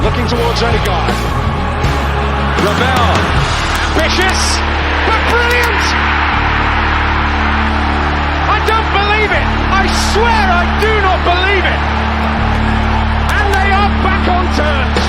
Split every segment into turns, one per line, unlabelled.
looking towards Odegaard. Ravel, ambitious, but brilliant! I don't believe it! I swear I do not believe it! And they are back on terms!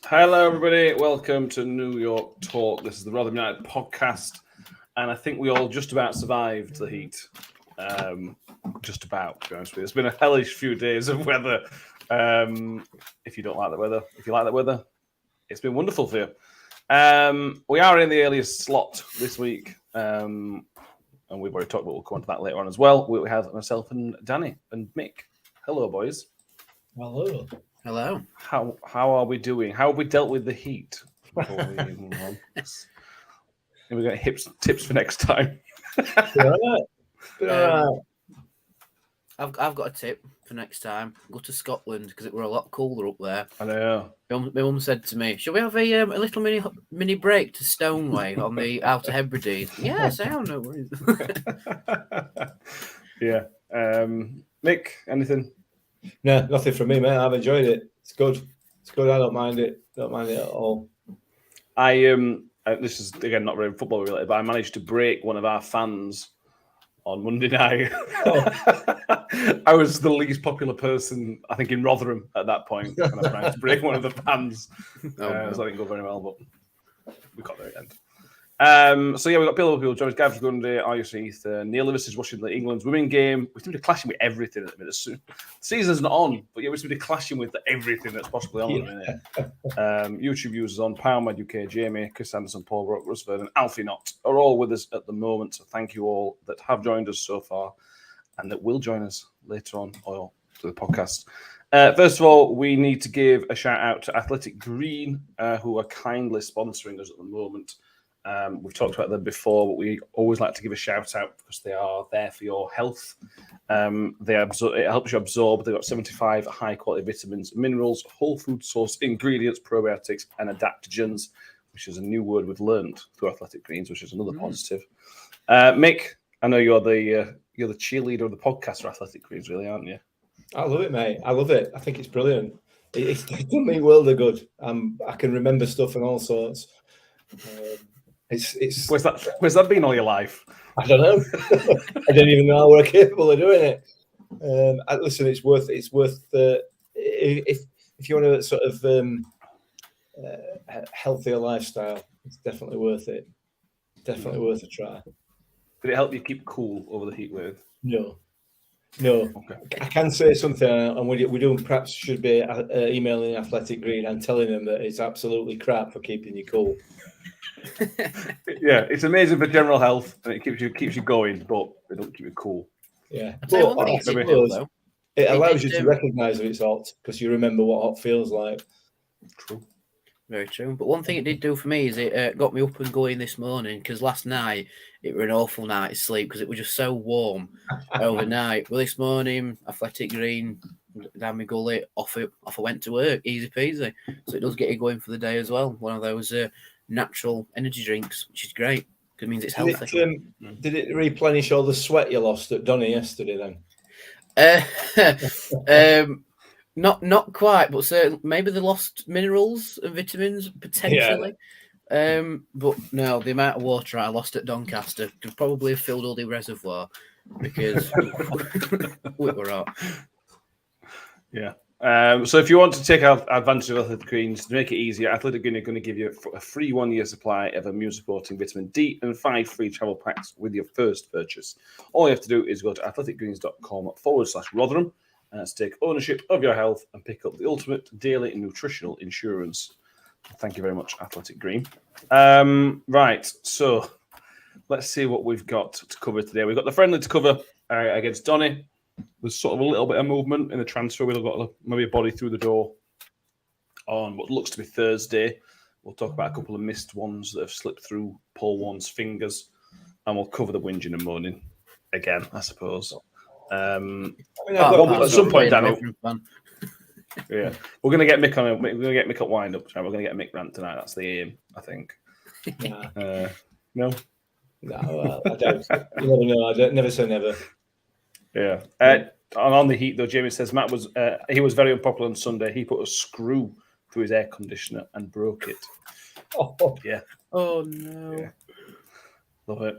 Hello, everybody. Welcome to New York Talk. This is the Rotherham United podcast, and I think we all just about survived the heat. Just about, to be honest with you. It's been a hellish few days of weather. If you don't like the weather, if you like the weather, it's been wonderful for you. We are in the earliest slot this week, and we've already talked about. We'll come on to that later on as well. We have myself and Danny and Mick. Hello, boys.
Hello.
Hello.
How are we doing? How have we dealt with the heat? Have we got tips for next time?
I've got a tip for next time. Go to Scotland because it were a lot cooler up there.
I know.
My mum said to me, "Shall we have a little mini break to Stoneway on the Outer Hebrides?" Yes, I don't know.
Yeah. Mick, anything?
No, nothing from me, mate. I've enjoyed it. It's good. It's good. I don't mind it. Don't mind it at all.
This is again not really football related, but I managed to break one of our fans on Monday night. Oh. I was the least popular person, I think, in Rotherham at that point, and I managed to break one of the fans. So I didn't go very well, but we got there at the end. So yeah, we've got people joining us. Gav Gundy, Ayush Heath, Neil Lewis is watching the England's women game. We seem to be clashing with everything at the minute. The season's not on, but yeah, we seem to be clashing with everything that's possibly on at the minute. YouTube users on Powermad UK, Jamie, Chris Anderson, Paul Rock, Rusford, and Alfie Knott are all with us at the moment. So thank you all that have joined us so far and that will join us later on or to the podcast. First of all, we need to give a shout out to Athletic Green, who are kindly sponsoring us at the moment. We've talked about them before, but we always like to give a shout out because they are there for your health. It helps you absorb. They've got 75 high quality vitamins, minerals, whole food source ingredients, probiotics, and adaptogens, which is a new word we've learned through Athletic Greens, which is another positive. Mick, I know you're the cheerleader of the podcast for Athletic Greens, really, aren't you?
I love it, mate. I love it. I think it's brilliant. It's done me world of good. I can remember stuff and all sorts. It's
Where's that been all your life?
I don't know. I don't even know how we're capable of doing it. Listen, it's worth if you want a sort of healthier lifestyle, it's definitely worth it. Definitely worth a try.
Did it help you keep cool over the heat wave?
No.
Okay.
I can say something, and we don't perhaps should be emailing Athletic Green and telling them that it's absolutely crap for keeping you cool.
Yeah, it's amazing for general health and it keeps you going, but they don't keep you cool.
Yeah,
It
allows you to recognise that it's hot because you remember what hot feels like.
True.
Very true. But one thing it did do for me is it got me up and going this morning because last night it was an awful night's sleep because it was just so warm overnight. Well, this morning, Athletic Green down my gully, off I went to work, easy peasy. So it does get you going for the day as well. One of those natural energy drinks, which is great because it means it's healthy.
Did it replenish all the sweat you lost at Donny yesterday
then? Not quite, but certainly maybe they lost minerals and vitamins potentially. Yeah. But no, the amount of water I lost at Doncaster could probably have filled all the reservoir because we were hot.
Yeah. So if you want to take advantage of Athletic Greens, to make it easier, Athletic Green are going to give you a free 1 year supply of immune supporting vitamin D and 5 free travel packs with your first purchase. All you have to do is go to athleticgreens.com/Rotherham to take ownership of your health and pick up the ultimate daily nutritional insurance. Thank you very much, Athletic Green. Right, so let's see what we've got to cover today. We've got the friendly to cover against Donny. There's sort of a little bit of movement in the transfer. We've got maybe a body through the door on what looks to be Thursday. We'll talk about a couple of missed ones that have slipped through Paul Warne's fingers, and we'll cover the whinging and moaning again, I suppose. At some point, Danny. Yeah, we're going to get Mick on. We're going to get Mick at wind up. We're going to get Mick rant tonight. That's the aim, I think.
Nah.
No.
No, I doubt it. You never know. I don't, never say never.
Yeah. On the heat, though, Jamie says Matt was he was very unpopular on Sunday. He put a screw through his air conditioner and broke it.
Oh,
Yeah.
Oh no.
Yeah. Love it.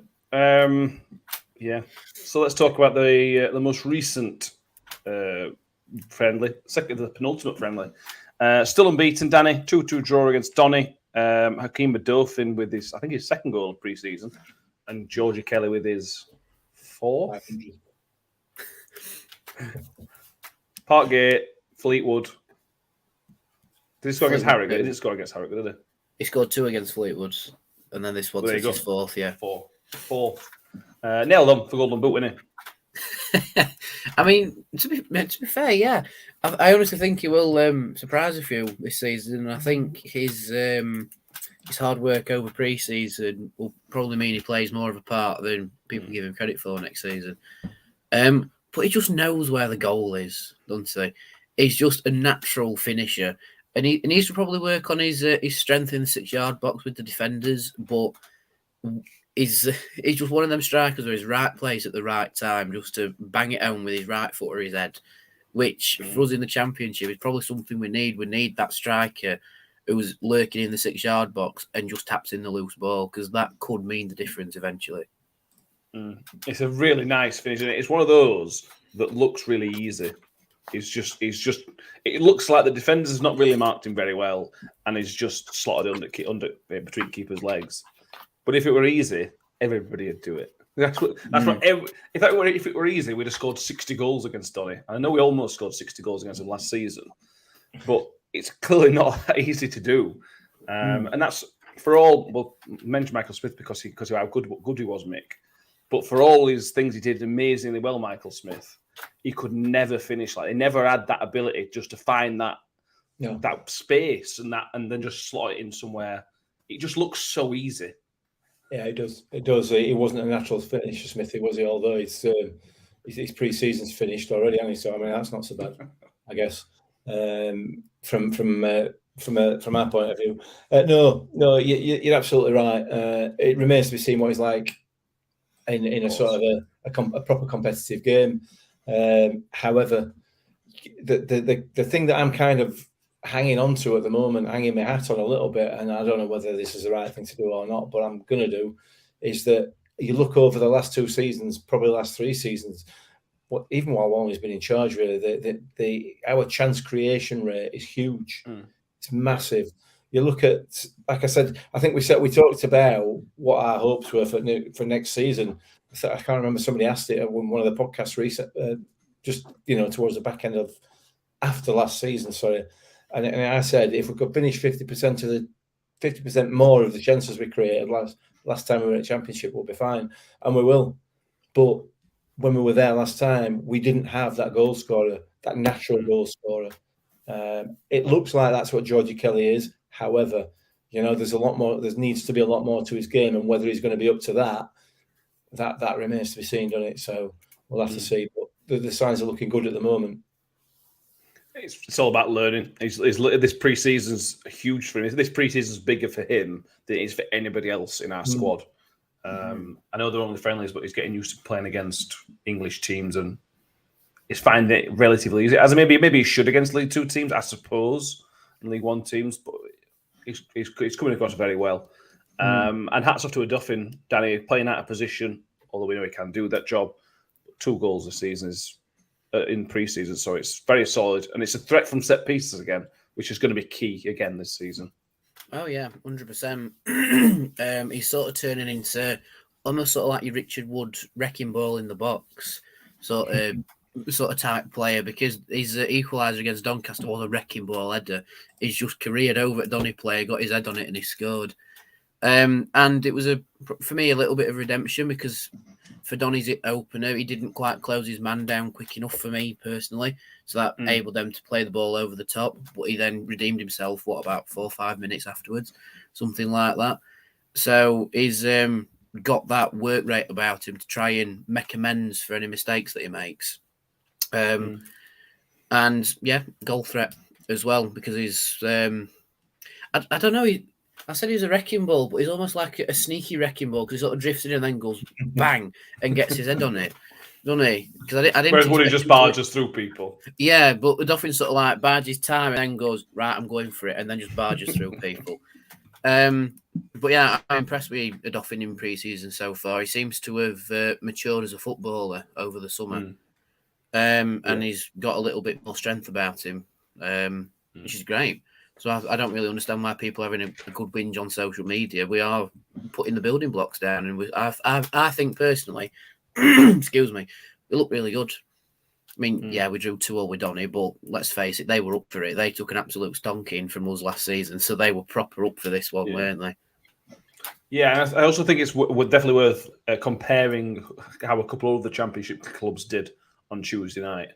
Yeah. So let's talk about the most recent friendly, the penultimate friendly. Still unbeaten, Danny. 2-2 draw against Donny. Hakeem Badofin with his second goal of pre-season, and Georgie Kelly with his fourth. Parkgate, Fleetwood. Did he score against Harrogate? He didn't score against Harrogate, did he?
He scored 2 against Fleetwood, and then this one's his fourth. Yeah,
four. Nailed on for Golden Boot, didn't
he? I mean, to be fair, yeah, I honestly think he will surprise a few this season. And I think his hard work over pre-season will probably mean he plays more of a part than people give him credit for next season. But he just knows where the goal is, doesn't he? He's just a natural finisher. And he needs to probably work on his strength in the 6-yard box with the defenders, but he's just one of them strikers where he's right place at the right time, just to bang it home with his right foot or his head, which for us in the Championship is probably something we need. We need that striker who's lurking in the 6-yard box and just taps in the loose ball, because that could mean the difference eventually.
It's a really nice finish, and it's one of those that looks really easy. It looks like the defender's not really marked him very well, and he's just slotted under between keeper's legs. But if it were easy, everybody would do it. If it were easy, we'd have scored 60 goals against Donny. I know we almost scored 60 goals against him last season, but it's clearly not that easy to do. And that's for all. Well, mention Michael Smith because of how good he was, Mick. But for all his things he did amazingly well, Michael Smith, he could never finish like. He never had that ability just to find that space and then just slot it in somewhere. It just looks so easy.
Yeah, it does. It does. He wasn't a natural finisher, Smithy, was he? Although his pre-season's finished already, hasn't he? So I mean, that's not so bad, I guess. From our point of view, no, you're absolutely right. It remains to be seen what he's like in a sort of a proper competitive game. However, the thing that I'm kind of hanging on to at the moment, hanging my hat on a little bit, and I don't know whether this is the right thing to do or not, but I'm going to do, is that you look over the last 2 seasons, probably the last 3 seasons, even while Walmley's been in charge, really, our chance creation rate is huge. It's massive. You look at, like I said, I think we talked about what our hopes were for next season. I can't remember, somebody asked it on one of the podcasts recent, just towards the back end of after last season. Sorry, and I said if we could finish 50% more of the chances we created last time we were in a Championship, we'll be fine, and we will. But when we were there last time, we didn't have that goal scorer, that natural goal scorer. It looks like that's what Georgie Kelly is. However, there's a lot more. There needs to be a lot more to his game, and whether he's going to be up to that remains to be seen, doesn't it? So we'll have to see. But the signs are looking good at the moment.
It's all about learning. This pre-season's huge for him. This pre-season's bigger for him than it is for anybody else in our squad. I know they're only friendlies, but he's getting used to playing against English teams, and he's finding it relatively easy. As maybe he should against League 2 teams, I suppose, and League 1 teams, but he's coming across very well. And hats off to a Duffin, Danny, playing out of position, although we know he can do that job. 2 goals this season is in pre-season, so it's very solid, and it's a threat from set pieces again, which is going to be key again this season.
Oh yeah, 100%. He's sort of turning into almost sort of like your Richard Wood wrecking ball in the box, sort of type player, because his equaliser against Doncaster was a wrecking ball header. He's just careered over at Donny player, got his head on it, and he scored. And it was for me a little bit of redemption, because for Donny's opener, he didn't quite close his man down quick enough for me personally, so that enabled them to play the ball over the top. But he then redeemed himself, about 4 or 5 minutes afterwards, something like that. So he's got that work rate about him to try and make amends for any mistakes that he makes. And yeah, goal threat as well, because he's I don't know. I said he was a wrecking ball, but he's almost like a sneaky wrecking ball because he sort of drifts in and then goes bang and gets his head on it, doesn't he? Because I didn't.
Whereas Woody just barges through people.
Yeah, but the Dolphins sort of like barges time and then goes, right, I'm going for it, and then just barges through people. But yeah, I'm impressed with the Dolphin in pre-season so far. He seems to have matured as a footballer over the summer. And he's got a little bit more strength about him, which is great. So I don't really understand why people are having a good whinge on social media. We are putting the building blocks down, and I think personally, excuse me, we look really good. I mean, yeah, we drew 2-0 with Donny, but let's face it, they were up for it. They took an absolute stonking from us last season, so they were proper up for this one, weren't they?
Yeah, and I also think it's definitely worth comparing how a couple of other Championship clubs did on Tuesday night.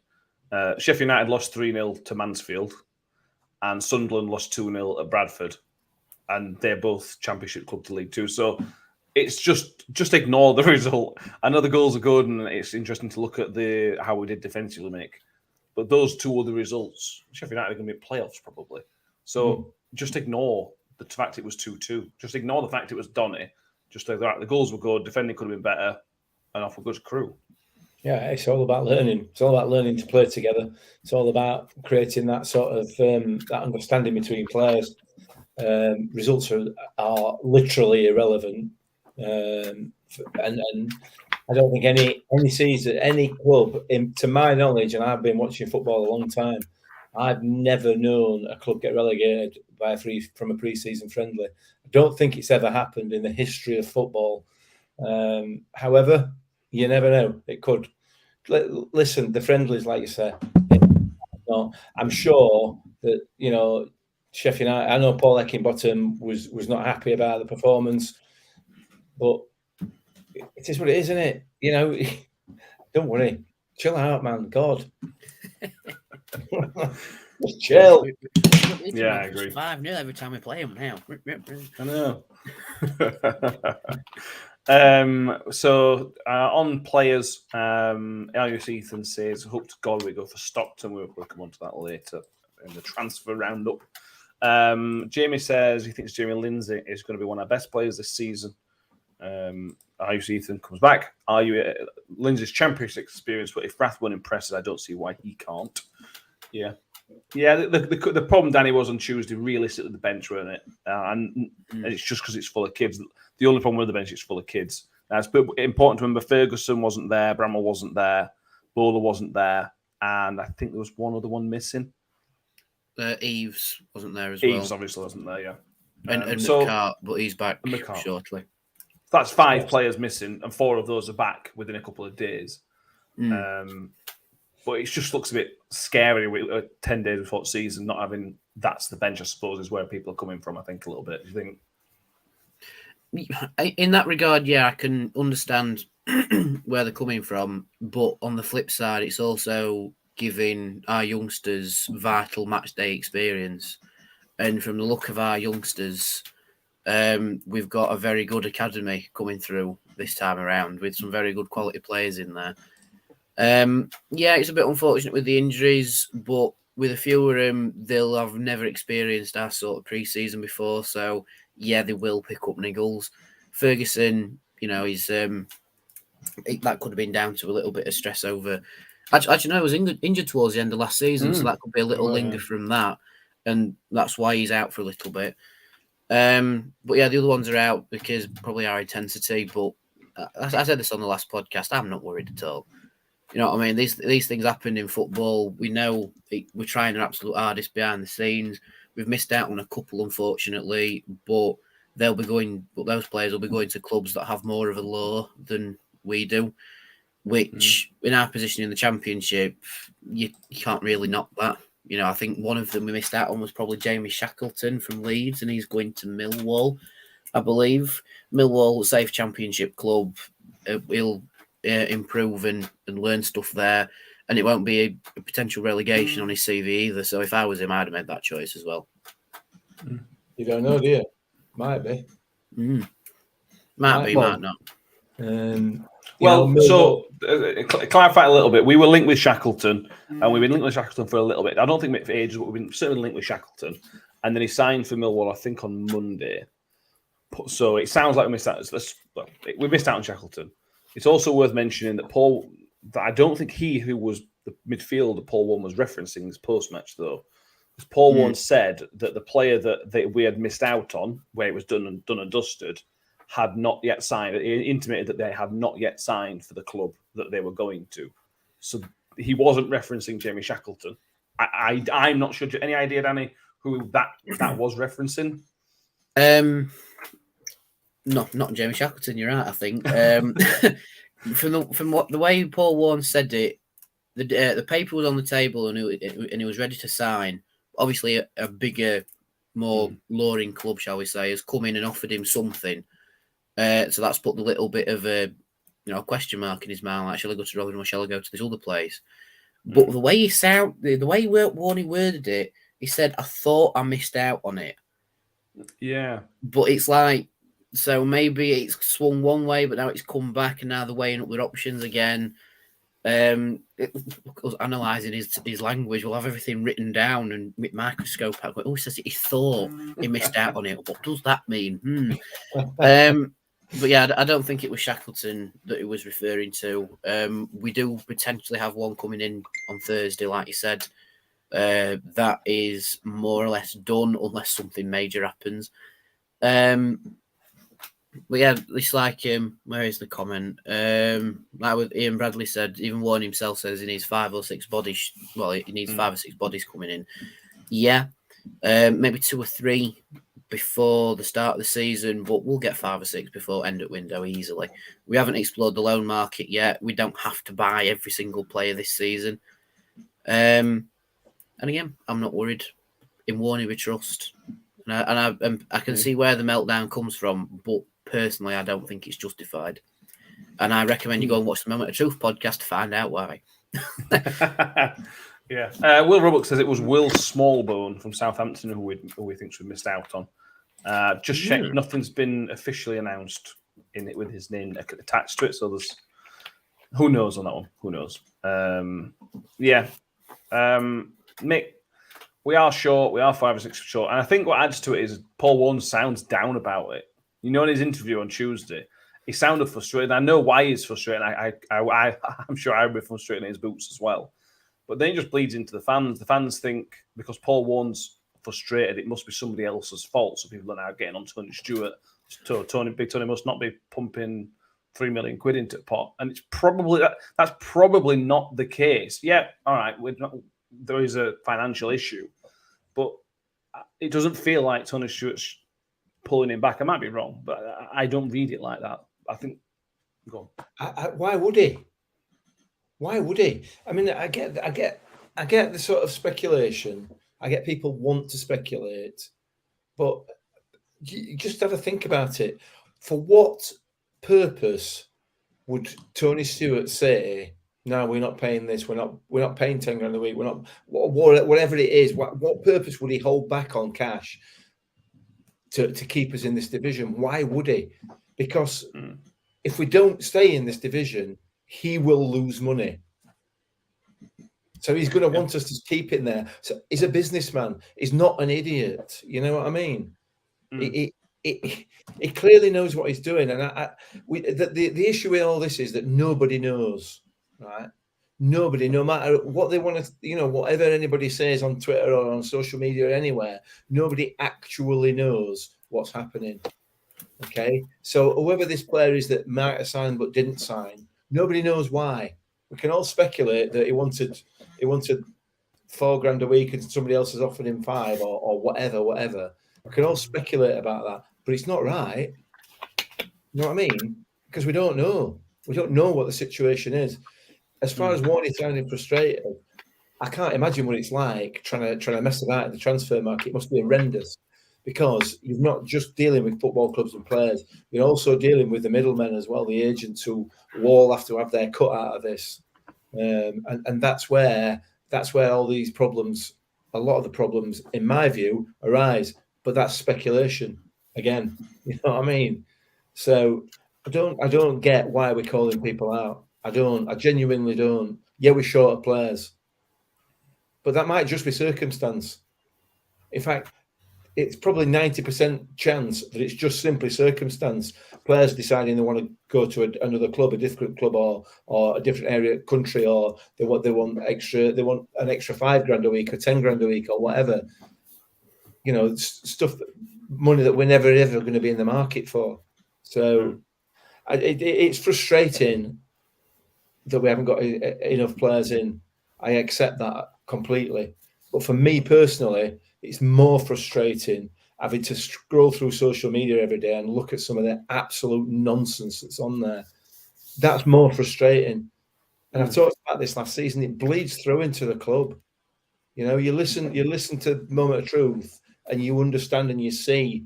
Sheffield United lost 3-0 to Mansfield, and Sunderland lost 2-0 at Bradford, and they're both Championship club to League Two. So it's just ignore the result. I know the goals are good, and it's interesting to look at how we did defensively, Mick. But those two other results, Sheffield United are going to be playoffs probably. So just ignore the fact it was 2-2. Just ignore the fact it was Donny. Just like that, the goals were good, defending could have been better, and off a good crew. Yeah,
it's all about learning. It's all about learning to play together. It's all about creating that sort of that understanding between players. Results are literally irrelevant, and I don't think any season, any club, to my knowledge, and I've been watching football a long time, I've never known a club get relegated from a pre-season friendly. I don't think it's ever happened in the history of football. However, you never know. It could. Listen, the friendlies, like you say, I'm sure that, Sheffield United, I know Paul Eckingbottom was not happy about the performance, but it is what it is, isn't it? Don't worry. Chill out, man. God. Just chill.
Yeah, I agree.
5-0 every time we play them now.
I know. So on players, Elias Ethan says, hope to God we go for Stockton. We'll come on to that later in the transfer roundup. Jamie says he thinks Jamie Lindsay is going to be one of our best players this season. Elias Ethan comes back. Lindsay's championship experience, but if Rathbone impresses, I don't see why he can't. Yeah. The problem, Danny, was on Tuesday, realistically, the bench, weren't it? And it's just because it's full of kids. The only problem with the bench is full of kids. Now, it's important to remember Ferguson wasn't there, Bramwell wasn't there, Bowler wasn't there, and I think there was one other one missing.
Eves wasn't there as well.
Eves obviously wasn't there, yeah.
And McCart, but he's back shortly.
That's 5 players missing, and 4 of those are back within a couple of days. But it just looks a bit scary with 10 days before the season, not having that's the bench, I suppose, is where people are coming from, I think, a little bit. Do you think?
In that regard, yeah, I can understand where they're coming from. But on the flip side, it's also giving our youngsters vital match day experience. And from the look of our youngsters, we've got a very good academy coming through this time around with some very good quality players in there. Yeah, it's a bit unfortunate with the injuries, but with a few of them, they'll have never experienced our sort of pre-season before. So, yeah, they will pick up niggles. Ferguson, he's that could have been down to a little bit of stress over. Actually, no, he was injured towards the end of last season, so that could be a little linger from that, and that's why he's out for a little bit. But yeah, the other ones are out because probably our intensity. But I said this on the last podcast. I'm not worried at all. You know what I mean? These things happen in football. We know we're trying our absolute hardest behind the scenes. We've missed out on a couple, unfortunately, but those players will be going to clubs that have more of a low than we do, which in our position in the Championship, you can't really knock that. I think one of them we missed out on was probably Jamie Shackleton from Leeds, and he's going to Millwall, I believe. Millwall, safe Championship club. He'll improve and learn stuff there, and it won't be a potential relegation on his CV either. So if I was him, I'd have made that choice as well.
You don't know, do you? Might be.
Might be, might not.
Clarify a little bit. We were linked with Shackleton, and we've been linked with Shackleton for a little bit. I don't think for ages, but we've been certainly linked with Shackleton. And then he signed for Millwall, I think, on Monday. So it sounds like we missed out. We missed out on Shackleton. It's also worth mentioning that I don't think who was the midfielder Paul Warne was referencing this post-match, though. Because Paul Warne said that the player that we had missed out on, where it was done and dusted, had not yet signed. He intimated that they had not yet signed for the club that they were going to. So he wasn't referencing Jamie Shackleton. I'm not sure. Any idea, Danny, who that was referencing?
No, not Jamie Shackleton. You're right. I think from what the way Paul Warne said it, the paper was on the table and he was ready to sign. Obviously, a bigger, more luring club, shall we say, has come in and offered him something. So that's put the little bit of a question mark in his mind. Like, shall I go to Robin or shall I go to this other place? But the way Warne worded it, he said, "I thought I missed out on it."
Yeah,
but it's like, so maybe it's swung one way, but now it's come back, and now they're weighing up their options again. Analysing his language, we'll have everything written down and with microscope out. He says he thought he missed out on it. What does that mean? But yeah, I don't think it was Shackleton that he was referring to. We do potentially have one coming in on Thursday, like you said. That is more or less done unless something major happens. But yeah, it's like, where is the comment? Like what Ian Bradley said, even Warne himself says he needs 5 or 6 bodies. Well, he needs 5 or 6 bodies coming in. Yeah, maybe 2 or 3 before the start of the season, but we'll get 5 or 6 before end of window easily. We haven't explored the loan market yet. We don't have to buy every single player this season. And again, I'm not worried. In Warne we trust. And I can see where the meltdown comes from, but personally, I don't think it's justified. And I recommend you go and watch the Moment of Truth podcast to find out why.
Yeah. Will Roblox says it was Will Smallbone from Southampton who we think we missed out on. Just checked, nothing's been officially announced in it with his name attached to it. So there's who knows on that one. Who knows? Mick, we are short. We are 5 or 6 short. And I think what adds to it is Paul Warne sounds down about it. In his interview on Tuesday, he sounded frustrated. I know why he's frustrated. I'm sure I would be frustrated in his boots as well. But then it just bleeds into the fans. The fans think because Paul Warne's frustrated, it must be somebody else's fault. So people are now getting on Tony Stewart. Big Tony must not be pumping £3 million into the pot. And it's that's probably not the case. Yeah, all right. There is a financial issue, but it doesn't feel like Tony Stewart's pulling him back. I might be wrong, but I don't read it like that. I think, go on.
Why would he? Why would he? I mean, I get the sort of speculation. I get people want to speculate, but you just have to think about it. For what purpose would Tony Stewart say, "No, we're not paying this. We're not paying £10,000 a week. We're not whatever it is." What purpose would he hold back on cash to keep us in this division? Why would he? Because if we don't stay in this division, he will lose money. So he's going to want us to keep it there. So he's a businessman. He's not an idiot. You know what I mean? He clearly knows what he's doing. And the issue with all this is that nobody knows, right? Nobody, no matter what they want to, whatever anybody says on Twitter or on social media or anywhere, nobody actually knows what's happening. Okay? So whoever this player is that might have signed but didn't sign, nobody knows why. We can all speculate that he wanted £4,000 a week and somebody else has offered him 5 or whatever. We can all speculate about that, but it's not right. You know what I mean? Because we don't know. We don't know what the situation is. As far as Warne sounding frustrated, I can't imagine what it's like trying to mess about in the transfer market. It must be horrendous because you're not just dealing with football clubs and players. You're also dealing with the middlemen as well, the agents who all have to have their cut out of this. And that's where all these problems, a lot of the problems, in my view, arise. But that's speculation again. You know what I mean? So I don't get why we're calling people out. I genuinely don't. Yeah, we're short of players, but that might just be circumstance. In fact, it's probably 90% chance that it's just simply circumstance. Players deciding they want to go to another club, a different club, or a different area, country, or they want an extra $5,000 a week or $10,000 a week or whatever. You know, stuff, money that we're never ever going to be in the market for. So it's frustrating that we haven't got enough players in. I accept that completely. But for me personally, it's more frustrating having to scroll through social media every day and look at some of the absolute nonsense that's on there. That's more frustrating. And I've talked about this last season. It bleeds through into the club. You know, you listen to Moment of Truth and you understand and you see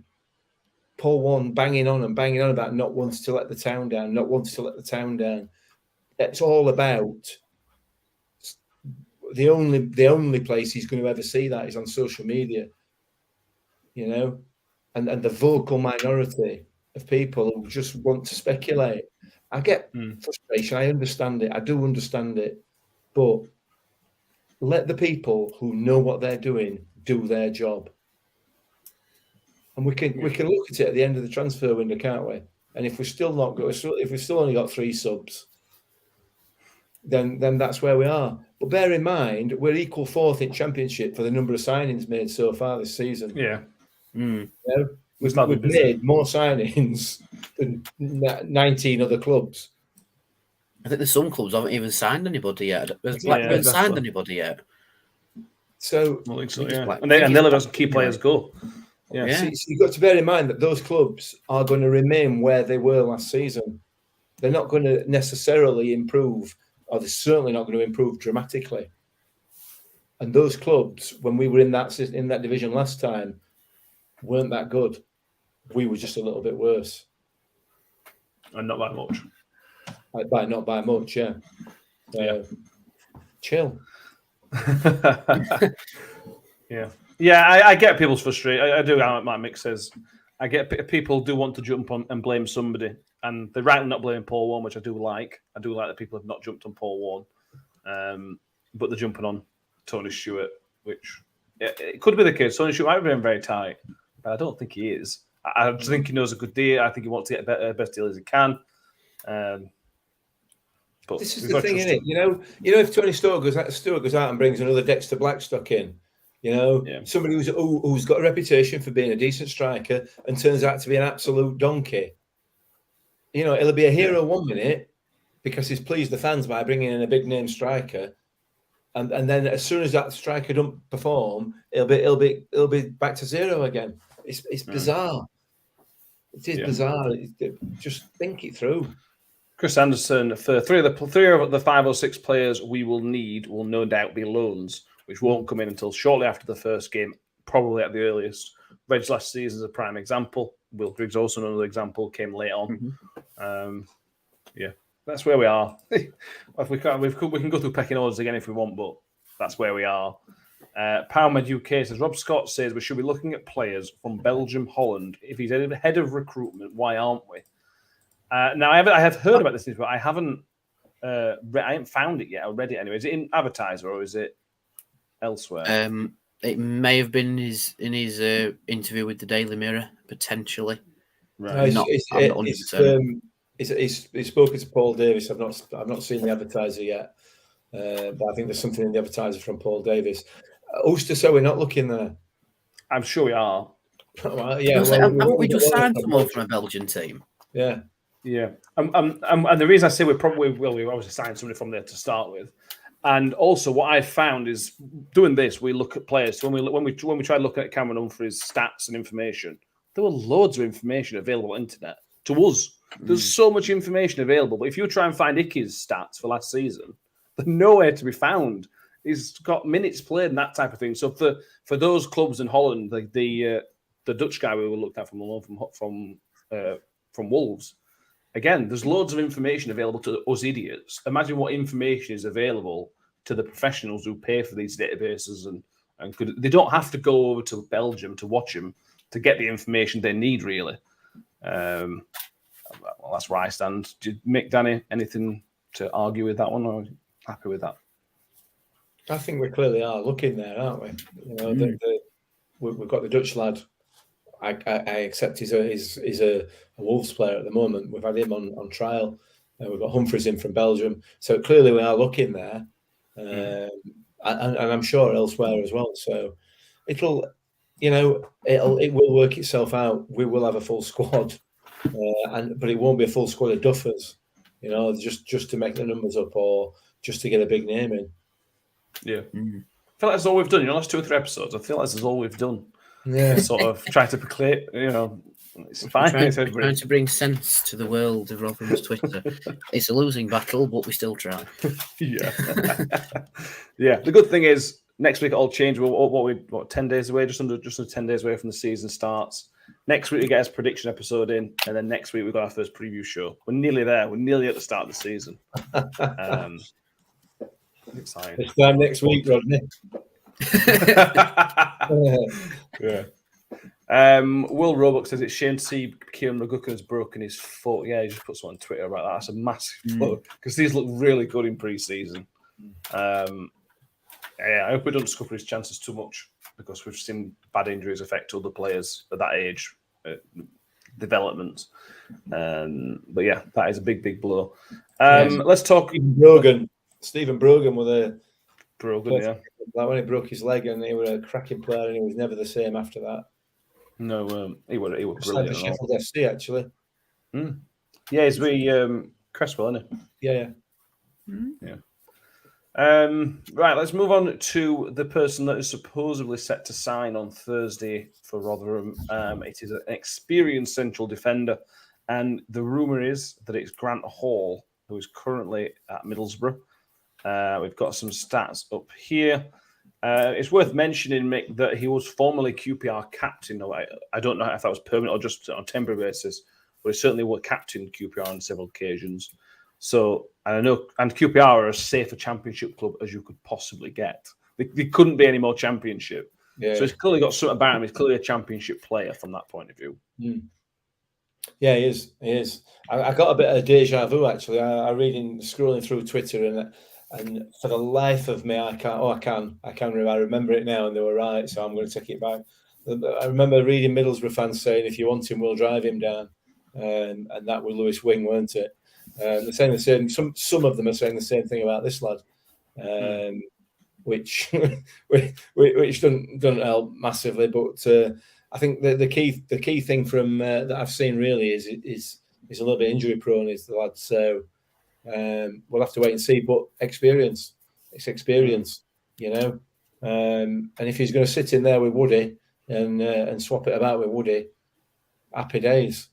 Paul Warne banging on about not wanting to let the town down, It's all about the only place he's going to ever see that is on social media, you know, and the vocal minority of people who just want to speculate. I get frustration. I understand it. I do understand it, but let the people who know what they're doing do their job, and we can look at it at the end of the transfer window, can't we? And if we're still not good, if we've still only got 3 subs, then that's where we are. But bear in mind, we're equal 4th in Championship for the number of signings made so far this season.
Yeah.
You know, we've made more signings than 19 other clubs.
I think there's some clubs haven't even signed anybody yet. Blackburn signed anybody yet.
So,
I think so, yeah. And they'll let us key players go. Yeah.
So you've got to bear in mind that those clubs are going to remain where they were last season. They're not going to necessarily improve, or they're certainly not going to improve dramatically. And those clubs, when we were in that division last time, weren't that good. We were just a little bit worse.
And not by much.
Not by much, yeah. Chill.
Yeah. Yeah, I get people's frustration. I do, like Mick says. I get people do want to jump on and blame somebody. And they're rightly not blaming Paul Warne, which I do like. I do like that people have not jumped on Paul Warne. But they're jumping on Tony Stewart, which it could be the case. Tony Stewart might be very tight, but I don't think he is. I just think he knows a good deal. I think he wants to get the best deal as he can. But
this is the thing, isn't it? You know, if Tony Stewart goes out and brings another Dexter Blackstock in, you know, somebody who's got a reputation for being a decent striker and turns out to be an absolute donkey. You know, it'll be a hero 1 minute because he's pleased the fans by bringing in a big name striker, and then as soon as that striker don't perform, it'll be back to zero again. It's bizarre. It is bizarre. Just think it through.
Chris Anderson, for three of the 5 or 6 players we will need will no doubt be loans, which won't come in until shortly after the first game, probably at the earliest. Reg last season is a prime example. Will Griggs also another example, came late on. That's where we are. If we can go through pecking orders again if we want, but that's where we are. Powermed UK says, Rob Scott says we should be looking at players from Belgium, Holland. If he's head of recruitment, why aren't we? Now, I have heard about this, but I haven't found it yet. I read it anyway. Is it in Advertiser or is it elsewhere?
It may have been in his interview with the Daily Mirror, potentially.
Right.
He's spoken to Paul Davis. I've not seen the Advertiser yet, but I think there's something in the Advertiser from Paul Davis. Who's to say we're not looking there?
I'm sure we are.
Well, yeah,
haven't we just signed someone from a Belgian team?
Yeah.
Yeah, and the reason I say we obviously signed somebody from there to start with, and also what I found is doing this, we look at players. So when we tried looking at Cameron Humphrey's stats and information, there were loads of information available on the internet to us. There's so much information available, but if you try and find Icky's stats for last season, they're nowhere to be found. He's got minutes played and that type of thing. So for those clubs in Holland, the Dutch guy we were looked at from Wolves. Again, there's loads of information available to us idiots. Imagine what information is available to the professionals who pay for these databases and they don't have to go over to Belgium to watch them to get the information they need, really. Well, that's where I stand. Do you, Mick, Danny, anything to argue with that one, or are you happy with that?
I think we clearly are looking there, aren't we? You know, we've got the Dutch lad I accept he's a Wolves player at the moment. We've had him on trial. We've got Humphreys in from Belgium, so clearly we are looking there, and I'm sure elsewhere as well. So it will work itself out. We will have a full squad, but it won't be a full squad of duffers, just to make the numbers up or just to get a big name in.
Yeah, I feel like that's all we've done. Last 2 or 3 episodes, I feel like this is all we've done.
Yeah,
Sort of try to proclaim, it's fine.
Trying to bring sense to the world of Rotherham's Twitter. It's a losing battle, but we still try.
Yeah. Yeah. The good thing is next week it all change. We're 10 days away, just under 10 days away from the season starts. Next week we get a prediction episode in, and then next week we've got our first preview show. We're nearly there. We're nearly at the start of the season. Exciting.
This time next week, Rodney.
Yeah. Will Roblox says it's shame to see Kieran McGuckin has broken his foot. Yeah, he just put something on Twitter about that. That's a massive blow because these look really good in pre-season. I hope we don't scupper his chances too much because we've seen bad injuries affect other players at that age, development. But yeah, that is a big blow. Let's talk.
Stephen Brogan with a
Brogan, yeah.
Like when he broke his leg, and he was a cracking player, and he was never the same after that.
No, he was brilliant.
Like the Sheffield FC, actually.
Yeah, he's with Cresswell, isn't he?
Yeah.
Yeah. Right, let's move on to the person that is supposedly set to sign on Thursday for Rotherham. It is an experienced central defender, and the rumour is that it's Grant Hall, who is currently at Middlesbrough. We've got some stats up here. It's worth mentioning, Mick, that he was formerly QPR captain. I don't know if that was permanent or just on a temporary basis, but he certainly was captain QPR on several occasions. So, I know, and QPR are as safe a championship club as you could possibly get. They couldn't be any more championship. Yeah. So he's clearly got something about him. He's clearly a championship player from that point of view.
Yeah, he is. I got a bit of deja vu, actually. I scrolling through Twitter, and for the life of me, I remember it now, and they were right, so I'm going to take it back. I remember reading Middlesbrough fans saying, if you want him, we'll drive him down. And that was Lewis Wing, weren't it? They're saying the same. Some of them are saying the same thing about this lad, which doesn't help massively. But I think the key thing from that I've seen really is a little bit injury prone, is the lad. So we'll have to wait and see. But it's experience, And if he's going to sit in there with Woody and swap it about with Woody, happy days,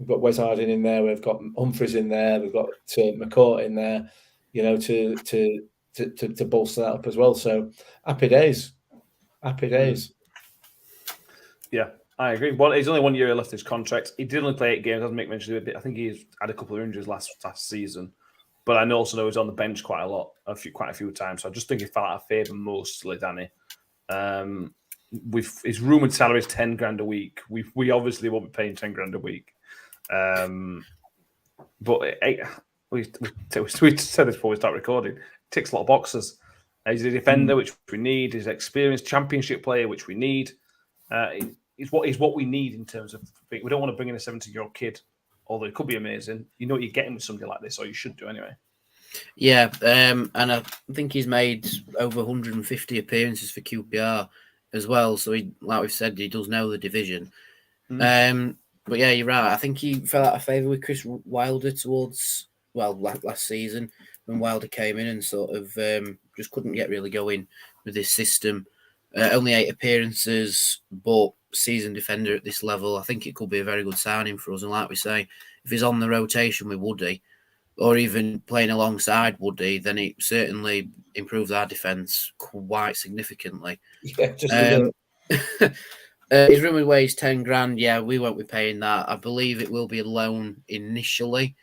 We've got Wes Harding in there. We've got Humphreys in there. We've got McCourt in there, to bolster that up as well. So happy days.
Yeah, I agree. Well, he's only 1 year left his contract. He did only play 8 games, as Mick mentioned. I think he's had a couple of injuries last season, but I also know he's on the bench quite a few times. So I just think he fell out of favour mostly, Danny. With his rumoured salary is $10,000 a week. We obviously won't be paying $10,000 a week. But we said this before we start recording. It ticks a lot of boxes. He's a defender, which we need. He's an experienced championship player, which we need. He's what we need in terms of. We don't want to bring in a 17-year-old kid, although it could be amazing. You know what you're getting with somebody like this, or you should do anyway.
Yeah, and I think he's made over 150 appearances for QPR as well. So he, like we've said, he does know the division. But yeah, you're right. I think he fell out of favour with Chris Wilder towards last season when Wilder came in and sort of just couldn't get really going with this system. Only 8 appearances, but seasoned defender at this level. I think it could be a very good signing for us. And like we say, if he's on the rotation with Woody, or even playing alongside Woody, then it certainly improves our defence quite significantly.
Yeah, just
his rumoured wage $10,000. Yeah, we won't be paying that. I believe it will be a loan initially.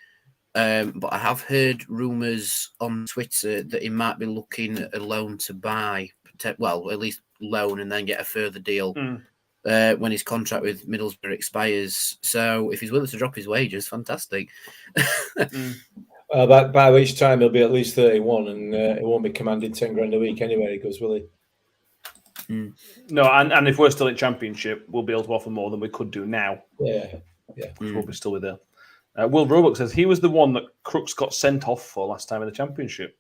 But I have heard rumours on Twitter that he might be looking at a loan to buy. Well, at least loan and then get a further deal when his contract with Middlesbrough expires. So if he's willing to drop his wages, fantastic.
By which time he'll be at least 31, and he won't be commanding $10,000 a week anyway. He goes, will he?
No, and if we're still in Championship, we'll be able to offer more than we could do now.
Yeah.
We'll be still with there. Will Roblox says he was the one that Crooks got sent off for last time in the Championship.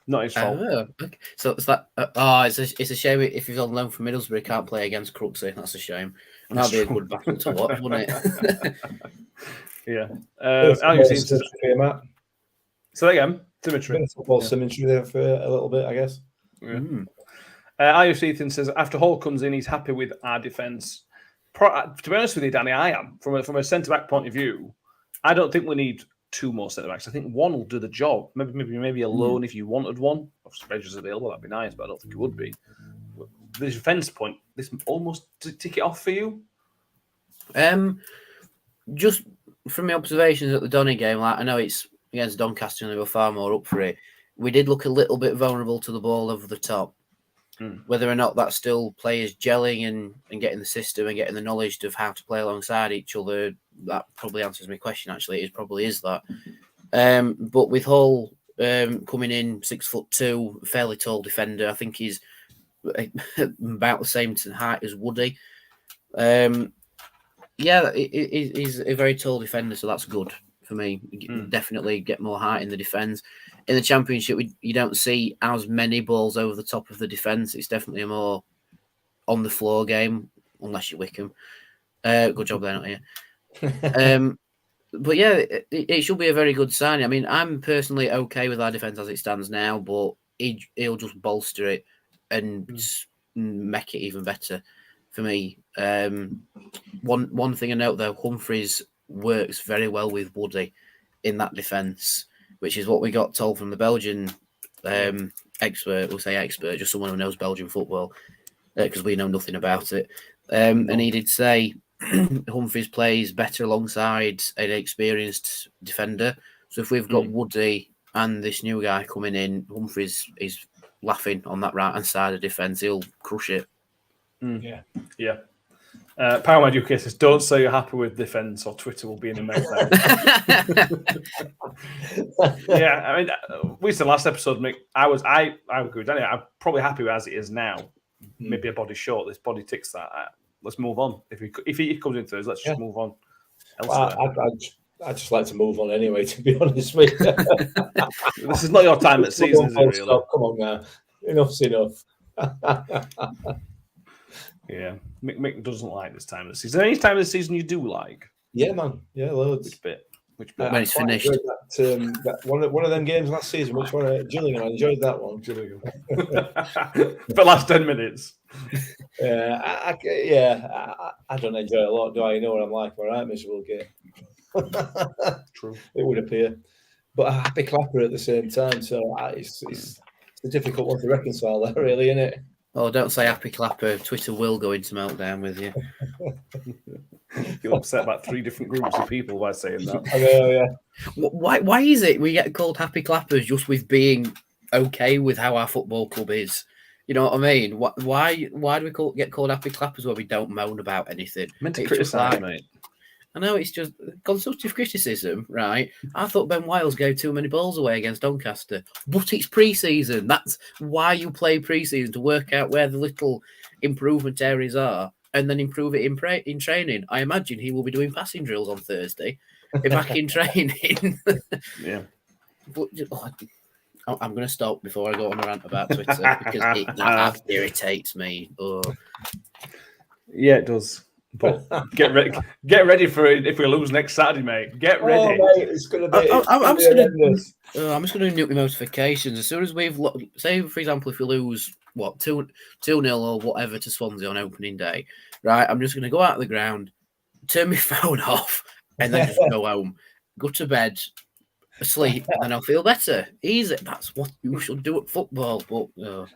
Not his fault.
Okay. So it's that. It's a shame if he's on loan from Middlesbrough, he can't play against Crooksy. That's a shame. That'd be a good battle to watch, wouldn't it?
Yeah.
Matt.
So again, symmetry.
Football symmetry there for a little bit, I guess.
Yeah. Irish Ethan says after Hall comes in, he's happy with our defence. To be honest with you, Danny, I am from a centre back point of view. I don't think we need two more centre backs. I think one will do the job. Maybe a loan if you wanted one. If Reggie's available, that'd be nice, but I don't think it would be. The defence point, this almost tick it off for you.
Just from my observations at the Donny game, like I know it's against Doncaster and they were far more up for it. We did look a little bit vulnerable to the ball over the top. Whether or not that's still players gelling and getting the system and getting the knowledge of how to play alongside each other, that probably answers my question. Actually, it probably is that. But with Hall coming in 6'2", fairly tall defender, I think he's about the same height as Woody. He's a very tall defender, so that's good for me. Definitely get more height in the defence. In the Championship, you don't see as many balls over the top of the defence. It's definitely a more on-the-floor game, unless you're Wickham. Good job there, not here. But yeah, it should be a very good sign. I mean, I'm personally okay with our defence as it stands now, but he'll just bolster it and make it even better for me. One thing I note, though, Humphreys works very well with Woody in that defence, which is what we got told from the Belgian expert, we'll say expert, just someone who knows Belgian football, because we know nothing about it. And he did say Humphreys plays better alongside an experienced defender. So if we've got Woody and this new guy coming in, Humphreys is laughing on that right-hand side of defence. He'll crush it.
Yeah. Power Mad UK says, don't say you're happy with defence or Twitter will be in a meltdown. Yeah, I mean, we said last episode, Mick, I agree with Danny. I'm probably happy as it is now. Maybe a body short. This body ticks that. Let's move on. If he comes in Thursday, let's just move on.
I'd just like to move on anyway, to be honest with you.
This is not your time at season, is it, really?
Stop. Come on now. Enough's enough.
Yeah, Mick doesn't like this time of the season. Any time of the season you do like?
Yeah, man. Yeah, loads.
Which bit?
When it's finished.
That one of them games last season. Which one? Gillingham. I enjoyed that one.
Gillingham. For last 10 minutes.
I don't enjoy it a lot, do I? You know what I'm like. All right, miserable game.
True.
It would appear, but a happy clapper at the same time. So it's a difficult one to reconcile, that really, isn't it?
Oh, don't say happy clapper. Twitter will go into meltdown with you.
You'll upset about 3 different groups of people by saying that.
I know, yeah.
Why is it we get called happy clappers just with being okay with how our football club is? You know what I mean? Why do we get called happy clappers where we don't moan about anything?
Meant to criticise, mate.
I know it's just constructive criticism, right? I thought Ben Wiles gave too many balls away against Doncaster, but it's pre-season. That's why you play pre-season, to work out where the little improvement areas are and then improve it in training. I imagine he will be doing passing drills on Thursday, back in training.
Yeah.
But I'm going to stop before I go on a rant about Twitter because that irritates me. Oh.
Yeah, it does. But get ready for it if we lose next Saturday, mate. Get ready.
Mate, it's going to be.
I'm just going to nuke the notifications as soon as we've say, for example, if we lose 2-0 or whatever to Swansea on opening day, right? I'm just going to go out of the ground, turn my phone off, and then just go home, go to bed, asleep, and then I'll feel better. Easy. That's what you should do at football, but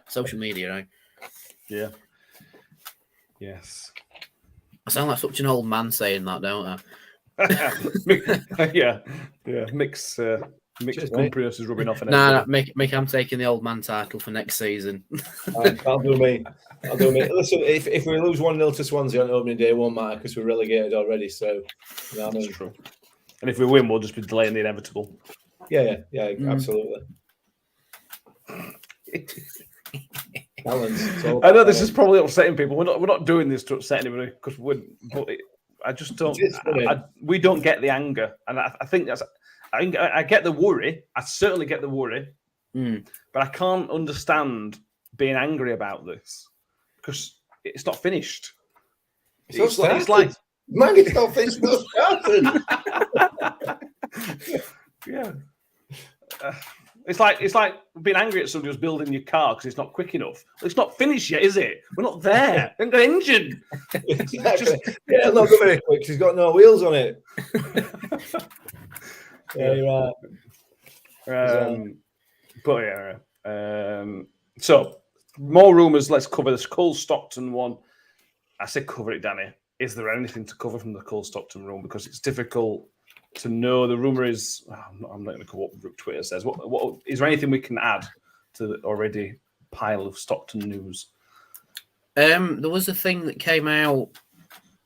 social media, right?
Yeah. Yes.
I sound like such an old man saying that, don't I?
Yeah. Mixed compriness is rubbing off.
No, Mick, I'm taking the old man title for next season.
That'll do me. Listen, if we lose 1-0 to Swansea on opening day, it won't matter because we're relegated already. So, you know what I mean?
That's true. And if we win, we'll just be delaying the inevitable.
Yeah, absolutely. Balance.
I know this is probably upsetting people. We're not doing this to upset anybody because I just don't. We don't get the anger, and I think that's. I get the worry. I certainly get the worry, but I can't understand being angry about this because it's not finished.
It's like, man, it's not finished. It's not started.
Yeah. It's like being angry at somebody who's building your car because it's not quick enough. It's not finished yet, is it? We're not there. We haven't got an engine.
Exactly. It's not very quick. She's got no wheels on it. Yeah, you're right.
But yeah. So more rumours. Let's cover this Cole Stockton one. I said cover it, Danny. Is there anything to cover from the Cole Stockton room? Because it's difficult to know. The rumour is. I'm not going to cover what Twitter says. What is there anything we can add to the already pile of Stockton news?
There was a thing that came out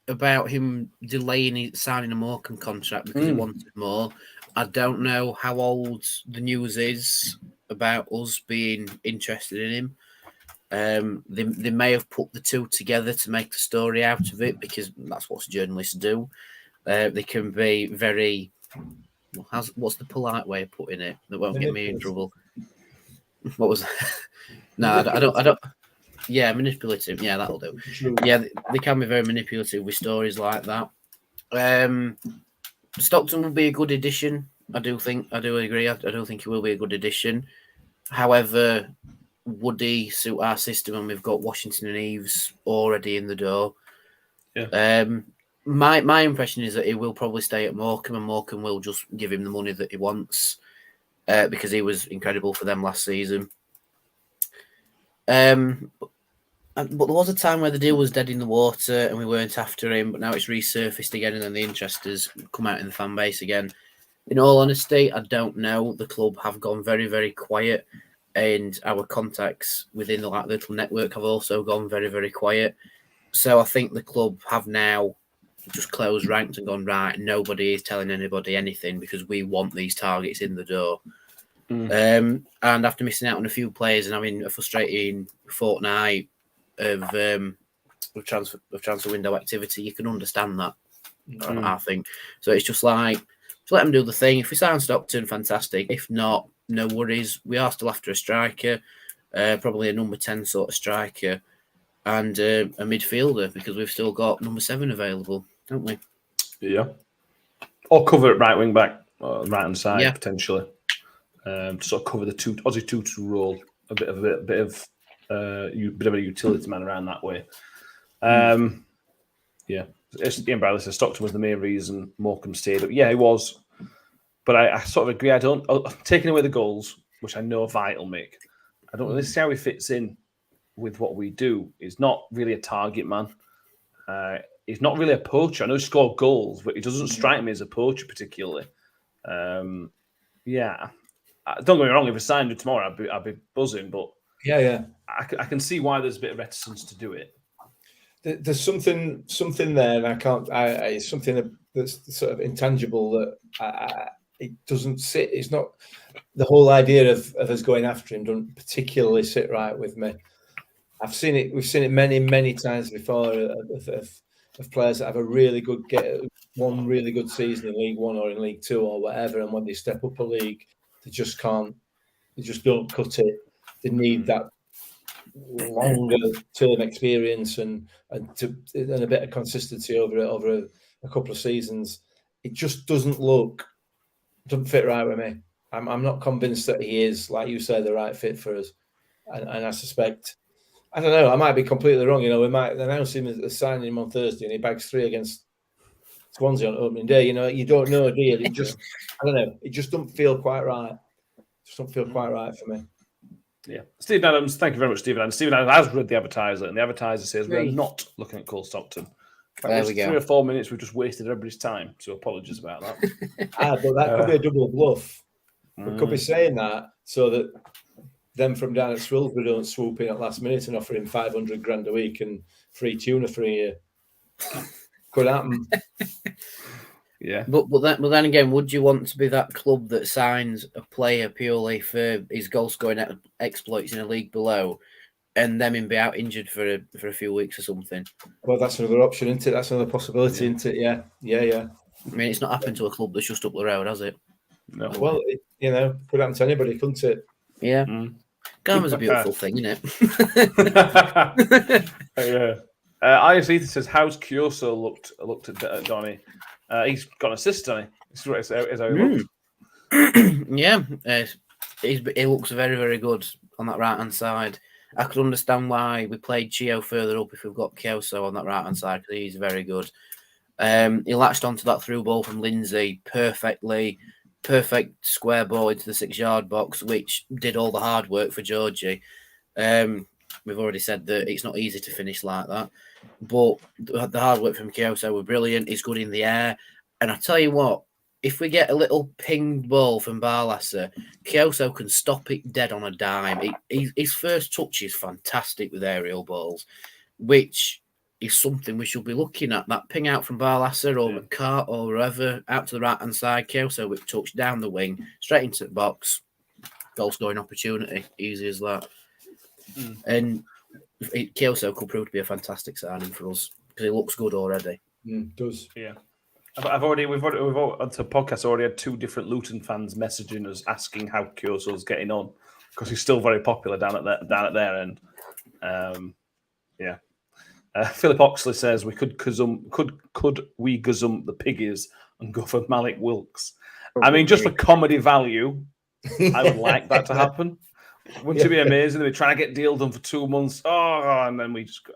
about him delaying signing a Morecambe contract because he wanted more. I don't know how old the news is about us being interested in him. They may have put the two together to make a story out of it because that's what journalists do. They can be very. What's the polite way of putting it that won't get me in trouble? What was that? No, I don't. Yeah, manipulative. Yeah, that'll do. Yeah, they can be very manipulative with stories like that. Stockton will be a good addition. I do agree. I do think he will be a good addition. However, would he suit our system? And we've got Washington and Eves already in the door.
Yeah.
My impression is that he will probably stay at Morecambe, and Morecambe will just give him the money that he wants because he was incredible for them last season. But there was a time where the deal was dead in the water and we weren't after him, but now it's resurfaced again and then the interest has come out in the fan base again. In all honesty, I don't know. The club have gone very, very quiet and our contacts within the little network have also gone very, very quiet. So I think the club have now just closed ranks and gone, right, nobody is telling anybody anything because we want these targets in the door. And after missing out on a few players and having a frustrating fortnight of transfer window activity, you can understand that. I think so. It's just like let them do the thing. If we sign Stockton, fantastic. If not, no worries. We are still after a striker, probably a number 10 sort of striker, and a midfielder because we've still got number 7 available, don't we?
Yeah, or cover it right wing back, right hand side potentially. To sort of cover the Aussie 2-2 role, a bit of a utility man around that way. Ian Bradley says Stockton was the main reason Morecambe stayed up. Yeah, he was, but I sort of agree. I don't taking away the goals, which I know are vital, Mick. I don't really see how he fits in with what we do. He's not really a target man. He's not really a poacher. I know he scored goals, but he doesn't strike me as a poacher particularly. Don't get me wrong. If I signed him tomorrow, I'd be buzzing. But I can see why there's a bit of reticence to do it.
There's something there, and I can't. It's something that's sort of intangible that it doesn't sit. It's not the whole idea of us going after him doesn't particularly sit right with me. I've seen it. We've seen it many times before of players that have a really good one really good season in League One or in League Two or whatever, and when they step up a league, they just can't. They just don't cut it. They need that longer term experience and a bit of consistency over a couple of seasons. It just doesn't fit right with me. I'm not convinced that he is, like you say, the right fit for us. And I suspect, I don't know, I might be completely wrong. You know, we might announce him as signing him on Thursday and he bags 3 against Swansea on opening day. You know, you don't know, do you? It just, I don't know, it just doesn't feel quite right. Just don't feel quite right for me.
Yeah. Stephen Adams, thank you very much, Stephen Adams. Stephen Adams has read the advertiser, and the advertiser says we're not looking at Cole Stockton.
There we go.
3 or 4 minutes, we've just wasted everybody's time, so apologies about that.
But that could be a double bluff. We could be saying that so that them from down at Swilsbury don't swoop in at last minute and offer him 500 grand a week and free tuna for a year. Could happen.
Yeah.
But then again, would you want to be that club that signs a player purely for his goal scoring exploits in a league below and them and be out injured for a few weeks or something.
Well, that's another option, isn't it? That's another possibility, isn't it? Yeah.
I mean, it's not happened to a club that's just up the road, has it?
No.
Well, could happen to anybody, couldn't it?
Yeah. Karma's a beautiful thing, isn't
it? Yeah. IS says, "How's Kyocera looked at Donny? He's got an assist, hasn't he? Is how he looks.
Yeah, he looks very, very good on that right hand side. I could understand why we played Chio further up if we've got Kyocera on that right hand side, because he's very good. He latched onto that through ball from Lindsay perfectly. Perfect square ball into the 6-yard box, which did all the hard work for Georgie. We've already said that it's not easy to finish like that, but the hard work from Kyocera were brilliant. He's good in the air, and I tell you what, if we get a little pinged ball from Barlasser, Kyocera can stop it dead on a dime. His first touch is fantastic with aerial balls, which is something we should be looking at. That ping out from Barlasser or McCart or whoever out to the right-hand side, Kyocera with touch down the wing, straight into the box, goal scoring opportunity, easy as that. And Kyocera could prove to be a fantastic signing for us because he looks good already.
Does.
Yeah. We've already on the podcast already had 2 different Luton fans messaging us asking how Kyocera's getting on because he's still very popular down at their end. Philip Oxley says we could we gazump the piggies and go for Malik Wilkes. I mean, just for comedy value, I would like that to happen. Wouldn't it be amazing? They're trying to get deal done for 2 months. And then we just.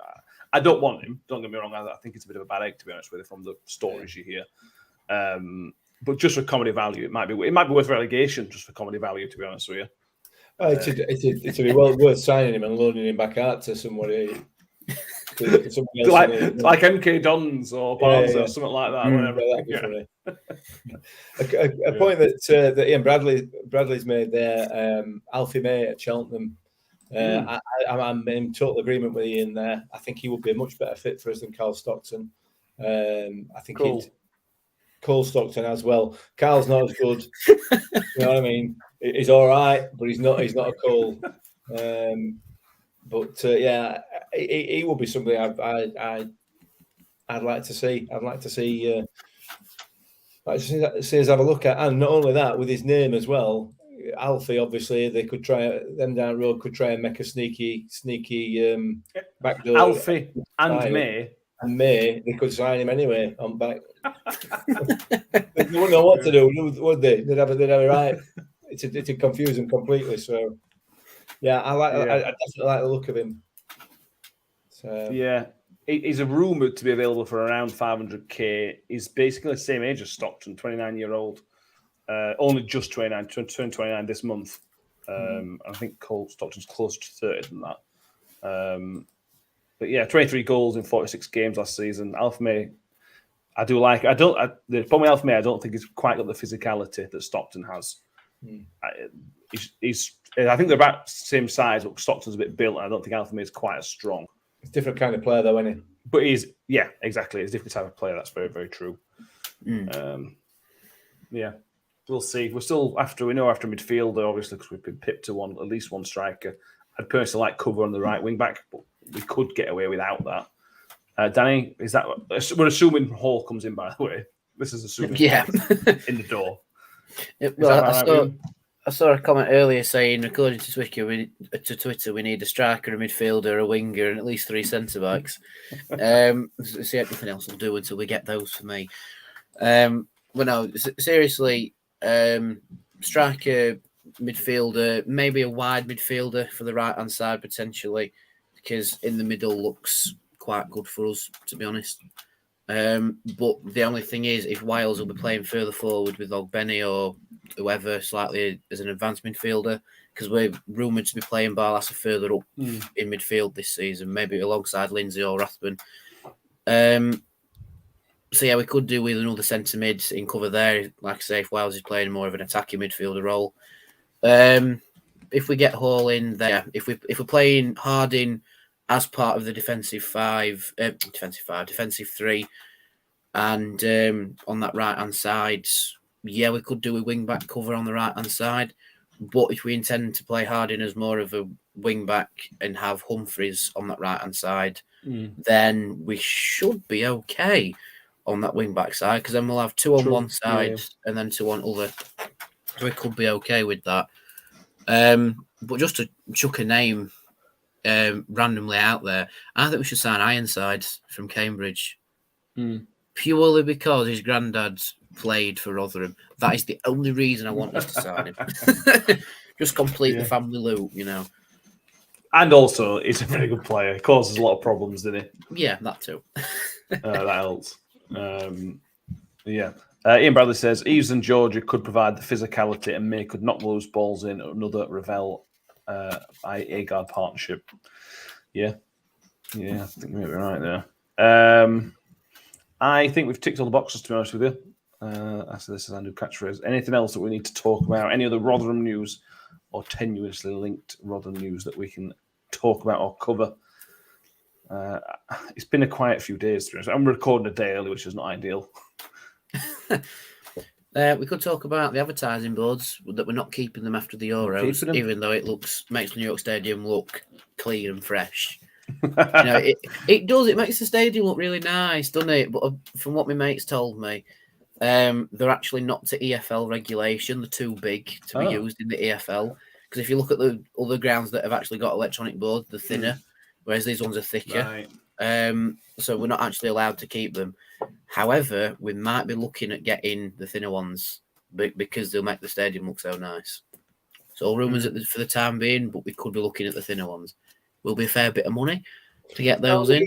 I don't want him. Don't get me wrong. I think it's a bit of a bad egg, to be honest with you, from the stories you hear. But just for comedy value, it might be worth relegation just for comedy value, to be honest with you.
It'd be well worth signing him and loaning him back out to somebody.
Like MK Dons or Barnes or something like that.
A point that Ian Bradley's made there, Alfie May at Cheltenham. I'm in total agreement with Ian there. I think he would be a much better fit for us than Carl Stockton. I think Cole Stockton as well. Carl's not as good. You know what I mean? He's all right, but he's not a Cole. He will be somebody I'd like to see. I'd like to see. See us have a look at, and not only that, with his name as well. Alfie, obviously, they could try them down the road. Could try and make a sneaky backdoor.
Alfie and May,
they could sign him anyway on back. They wouldn't know what to do, would they? They'd have it right. It'd confuse them completely. So, yeah, I definitely like the look of him. So,
yeah. He's rumoured to be available for around 500k. He's basically the same age as Stockton, 29-year-old. Only just 29, turned 29 this month. I think Cole Stockton's closer to 30 than that. But yeah, 23 goals in 46 games last season. Alf May, I do like. The problem with Alf May, I don't think he's quite got the physicality that Stockton has. I think they're about the same size, but Stockton's a bit built, and I don't think Alf May is quite as strong.
It's a different kind of player, though, isn't he?
But exactly. It's a different type of player. That's very, very true. We'll see. We're still after midfielder, obviously, because we've been pipped to at least one striker. I'd personally like cover on the right wing back, but we could get away without that. Danny, is that we're assuming Hall comes in? By the way, this is assuming in the door.
I saw a comment earlier saying, according to Twitter, we need a striker, a midfielder, a winger, and at least 3 centre backs. See, everything else will do until we get those for me. But no, seriously, striker, midfielder, maybe a wide midfielder for the right hand side potentially, because in the middle looks quite good for us, to be honest. But the only thing is, if Wales will be playing further forward with Ogbenny or whoever slightly as an advanced midfielder, because we're rumoured to be playing Barlasser further up in midfield this season, maybe alongside Lindsay or Rathbone. So yeah, we could do with another centre mid in cover there. Like I say, if Wales is playing more of an attacking midfielder role. If we get Hall in there, if we're playing Harding as part of the defensive three, and on that right hand side, yeah, we could do a wing back cover on the right hand side. But if we intend to play Harding as more of a wing back and have Humphreys on that right-hand side, then we should be okay on that wing back side, because then we'll have 2 on one side and then 2 on other. So we could be okay with that. But just to chuck a name randomly out there, I think we should sign Ironsides from Cambridge. Purely because his granddad played for Rotherham. That is the only reason I want us to sign him. Just complete the family loop, you know.
And also, he's a very good player. He causes a lot of problems, doesn't he?
Yeah, that too.
That helps. Ian Bradley says, Eves and Georgia could provide the physicality and May could knock loose balls in another Ravel A-guard partnership. Yeah, I think maybe right there. I think we've ticked all the boxes, to be honest with you. After this is our new catchphrase. Anything else that we need to talk about? Any other Rotherham news or tenuously linked Rotherham news that we can talk about or cover? It's been a quiet few days, to be honest. I'm recording a day early, which is not ideal.
We could talk about the advertising boards, that we're not keeping them after the Euros, even though it makes the New York Stadium look clean and fresh. You know, it does. It makes the stadium look really nice, doesn't it? But from what my mates told me, they're actually not to EFL regulation. They're too big to be used in the EFL. Because if you look at the other grounds that have actually got electronic boards, they're thinner, whereas these ones are thicker. Right. So we're not actually allowed to keep them. However, we might be looking at getting the thinner ones because they'll make the stadium look so nice. So rumours for the time being, but we could be looking at the thinner ones. Will be a fair bit of money to get those in.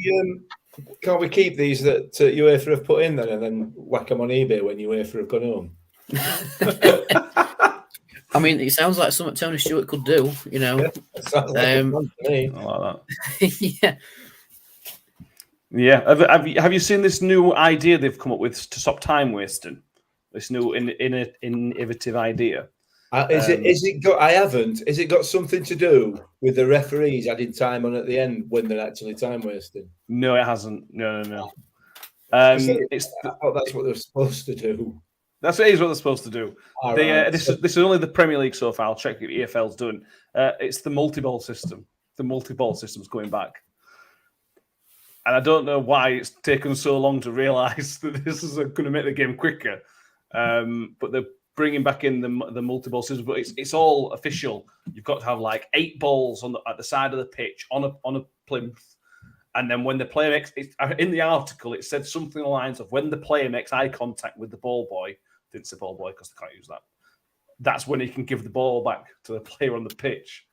Can't we keep these that UEFA have put in then and then whack them on eBay when UEFA have gone home?
I mean, it sounds like something Tony Stewart could do, you know.
Yeah, I
like that.
Yeah.
Yeah. Have you seen this new idea they've come up with to stop time wasting? This new innovative idea.
Is it got something to do with the referees adding time on at the end when they're actually time wasting?
No, it hasn't. No.
I thought that's what they're supposed to do.
That's what they're supposed to do. This is only the Premier League so far. I'll check if EFL's done. It's the multi-ball system. The multi-ball system's going back. And I don't know why it's taken so long to realise that this is going to make the game quicker. But they're bringing back in the multi-ball system. But it's all official. You've got to have like 8 balls at the side of the pitch on a plinth. And then when the player makes... in the article, it said something along the lines of when the player makes eye contact with the ball boy, didn't say ball boy because they can't use that, that's when he can give the ball back to the player on the pitch.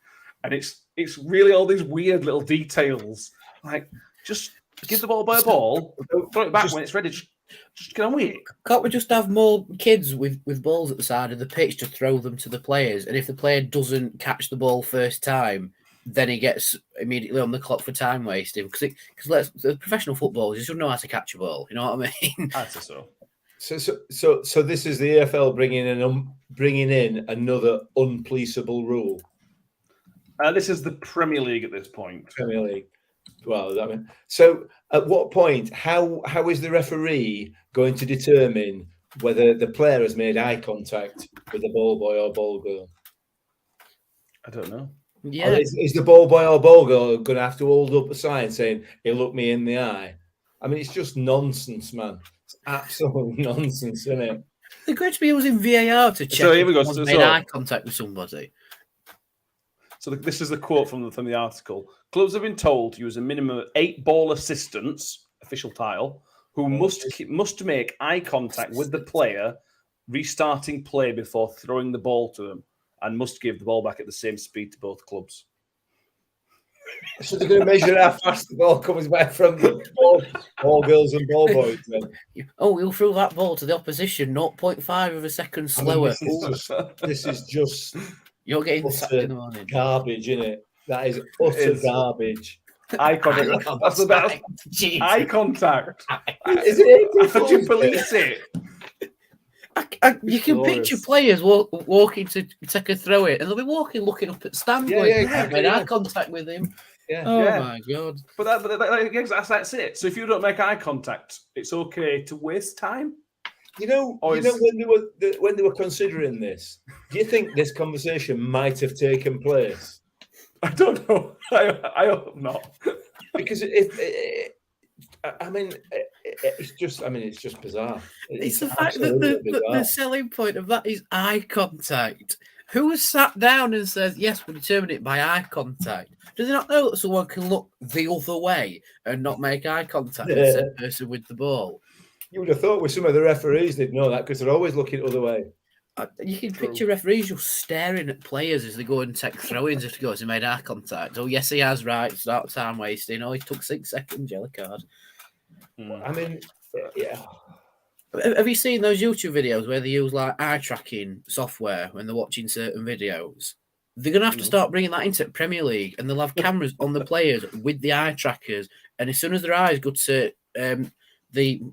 And it's really all these weird little details. Like, just give the ball boy a ball, throw it back when it's ready. Just get on with it.
Can't we just have more kids with balls at the side of the pitch to throw them to the players? And if the player doesn't catch the ball first time, then he gets immediately on the clock for time wasting. Because the professional footballers, you should know how to catch a ball. You know what I mean?
I'd say so.
So this is the EFL bringing in another unpoliceable rule.
This is the Premier League at this point.
Premier League. Well, I mean, so at what point? How is the referee going to determine whether the player has made eye contact with the ball boy or ball girl?
I don't know.
Yeah.
Or is the ball boy or ball girl going to have to hold up a sign saying he looked me in the eye? I mean, it's just nonsense, man. It's absolute nonsense, isn't it?
They're going to be using VAR to check
so here we go.
if someone's made eye contact with somebody.
So this is a quote from the article. Clubs have been told to use a minimum of 8 ball assistants, official title, who must make eye contact with the player, restarting play before throwing the ball to them, and must give the ball back at the same speed to both clubs.
So they're going to measure how fast the ball comes back from the ball girls and ball boys. Then.
Oh, you'll throw that ball to the opposition 0.5 of a second slower.
This is just
you're getting sacked in the morning.
Garbage, isn't it? That is utter garbage.
Eye contact. That's the best. Eye contact.
Is it?
How do you police it?
You can picture players walking to take a throw it, and they'll be walking, looking up at stand, made eye contact with him.
Yeah.
My god!
But that's it. So if you don't make eye contact, it's okay to waste time.
You know when they were considering this, do you think this conversation might have taken place?
I don't know. I hope not.
Because it's just bizarre.
It's the fact that the selling point of that is eye contact. Who has sat down and says, yes, we'll determine it by eye contact? Does he not know that someone can look the other way and not make eye contact with the said person with the ball?
You would have thought with some of the referees they'd know that because they're always looking the other way.
You can picture referees just staring at players as they go and take throw-ins if he goes and made eye contact. Oh, yes, he has, right. Start time wasting. Oh, he took 6 seconds, yellow card.
I mean, yeah.
Have you seen those YouTube videos where they use like eye tracking software when they're watching certain videos? They're going to have to start bringing that into Premier League, and they'll have cameras on the players with the eye trackers. And as soon as their eyes go to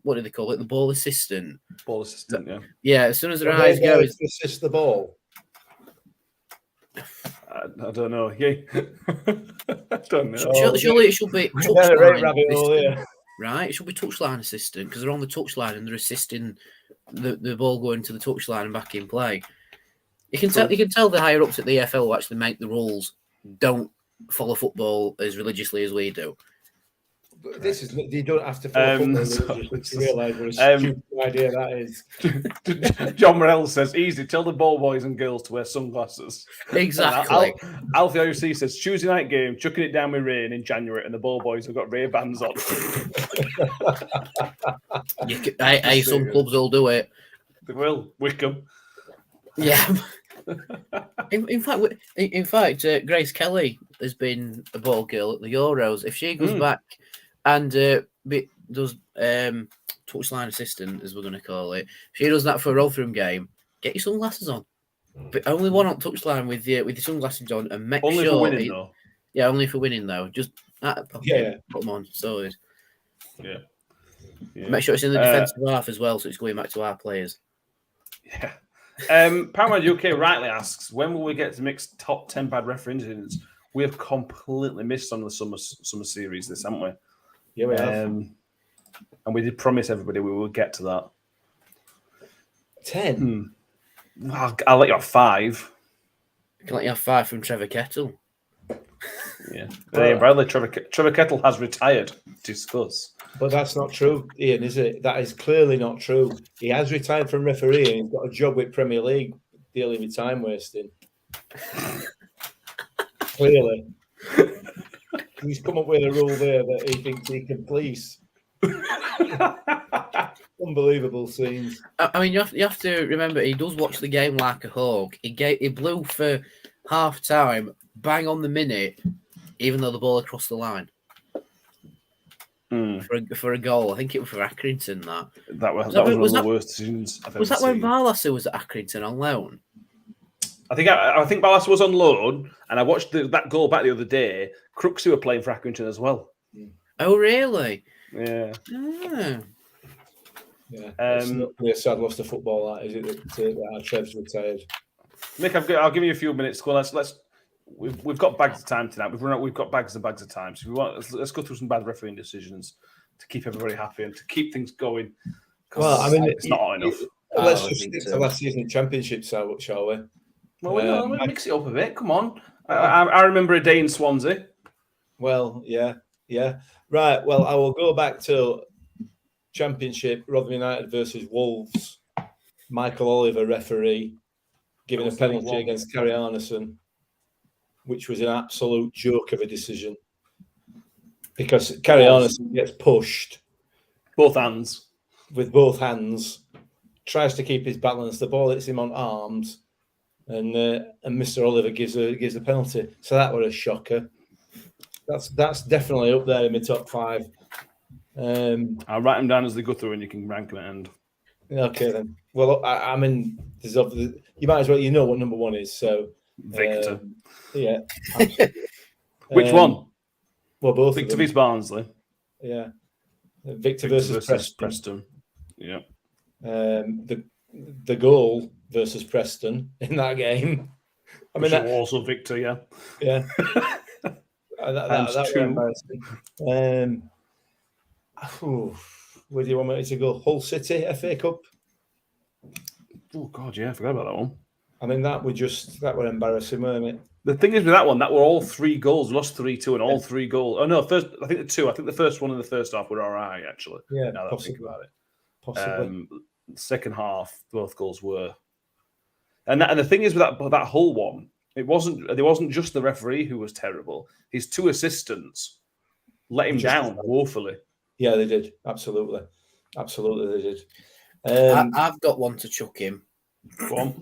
what do they call it? The ball assistant.
Ball assistant, yeah.
Yeah, as soon as their eyes go,
to assist the ball.
I don't know. Yeah. I don't know.
Surely it should be touchline. Right, it should be touchline assistant because they're on the touchline and they're assisting the ball going to the touchline and back in play. You can tell the higher ups at the EFL who actually make the rules don't follow football as religiously as we do.
This is you don't have to follow football to realise what a stupid idea that is.
John Morell says, easy, tell the ball boys and girls to wear sunglasses.
Exactly.
Alfie IOC says, Tuesday night game, chucking it down with rain in January, and the ball boys have got Ray-Bans on.
Some clubs will do it.
They will. Wickham.
Yeah. In fact, Grace Kelly has been a ball girl at the Euros. If she goes back and does touchline assistant, as we're going to call it, if she does that for a Rotherham game, get your sunglasses on. But only one on touchline with your sunglasses on, and make
only
sure.
For winning, though.
Yeah, only for winning though. Just put them on. So
yeah.
Make sure it's in the defensive half as well, so it's going back to our players.
Yeah. Paramount UK rightly asks, when will we get to mix top 10 bad referee incidents? We have completely missed on the summer series this, haven't we?
Yeah, we have.
And we did promise everybody we will get to that.
10?
I'll let you have 5.
I can let you have 5 from Trevor Kettle.
Yeah. Bradley, Trevor Kettle has retired. Discuss.
But that's not true, Ian, is it? That is clearly not true. He has retired from refereeing. He's got a job with Premier League dealing with time wasting. Clearly. He's come up with a rule there that he thinks he can police. Unbelievable scenes.
I mean, you have to remember, he does watch the game like a hawk. He blew for half time, bang on the minute, even though the ball crossed the line. For a goal. I think it was for Accrington. That was one of the worst decisions I've ever seen. Was that when Barlaser was at Accrington on loan?
I think Barlaser was on loan, and I watched that goal back the other day. Crooksy were playing for Accrington as well.
Oh, really?
Yeah.
Yeah. It's not really a sad loss to football, that is it? That our Trev's retired.
Mick, I'll give you a few minutes. Well, we've got bags of time tonight. We've got bags and bags of time. So let's go through some bad refereing decisions to keep everybody happy and to keep things going.
Well, I mean,
it's not enough.
Let's just stick to last season's championship, shall we?
Well, we'll mix it up a bit. Come on. I remember a day in Swansea.
Well, yeah. Right. Well, I will go back to championship, Rotherham United versus Wolves. Michael Oliver, referee, giving a penalty against Carrie Arneson, which was an absolute joke of a decision. Because Carrie Arneson gets pushed.
With both hands. Tries to keep his balance. The ball hits him on arms. And Mr. Oliver gives the penalty. So that was a shocker. That's definitely up there in my top 5. I'll write them down as they go through and you can rank them at the end.
Okay, then. Well, I mean, you might as well, what number 1 is. So
Victor.
Yeah.
Which one?
Well, both.
Victor v Barnsley.
Yeah. Victor versus
Preston. Yeah.
The goal versus Preston in that game. I mean,
also Victor, yeah.
Yeah. that was embarrassing. Where do you want me to go? Hull City FA Cup.
Oh God, yeah, I forgot about that one.
I mean, that were embarrassing, weren't it?
The thing is with that one, that were all 3 goals. We lost 3-2 and all 3 goals. Oh no, I think the 2. I think the first one in the first half were all right, actually.
Yeah,
now that I think about it.
Possibly.
Second half, both goals were. And the thing is with that Hull one, it wasn't just the referee who was terrible. His 2 assistants let him down woefully.
Yeah, they did. Absolutely they did.
I've got one to chuck him.
Go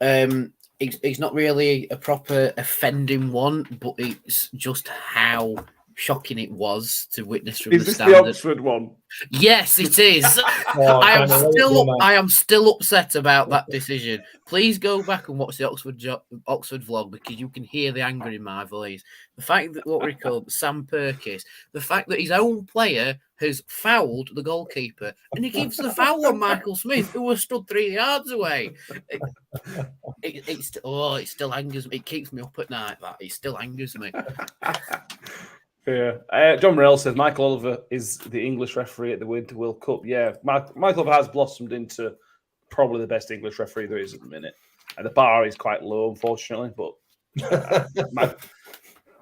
on.
He's not really a proper offending one, but it's just how shocking it was to witness from
Is
the
this
standard.
the Oxford one?
Yes, it is. I am still upset about that decision. Please go back and watch the Oxford vlog because you can hear the anger in my voice. The fact that what we call Sam Perkis, the fact that his own player has fouled the goalkeeper and he gives the foul on Michael Smith, who was stood 3 yards away. It still angers me. It keeps me up at night. It still angers me.
Yeah. John Morell says Michael Oliver is the English referee at the Winter World Cup. Yeah, Michael Oliver has blossomed into probably the best English referee there is at the minute. And the bar is quite low, unfortunately, but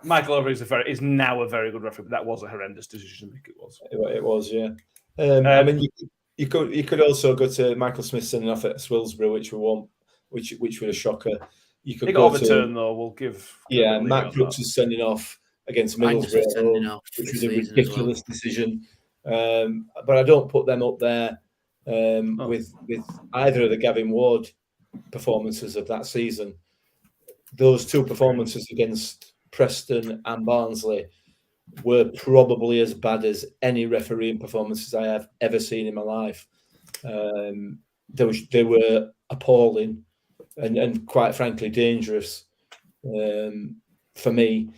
Michael Oliver is now a very good referee. But that was a horrendous decision. I think it was.
It was, yeah. I mean, you could also go to Michael Smith sending off at Swillsbury, which was a shocker. You could
got overturned though. We'll give.
Yeah, Matt Brooks is sending off against Middlesbrough, which was a ridiculous decision. But I don't put them up there with either of the Gavin Ward performances of that season. Those 2 performances against Preston and Barnsley were probably as bad as any refereeing performances I have ever seen in my life. They were appalling and quite frankly dangerous for me.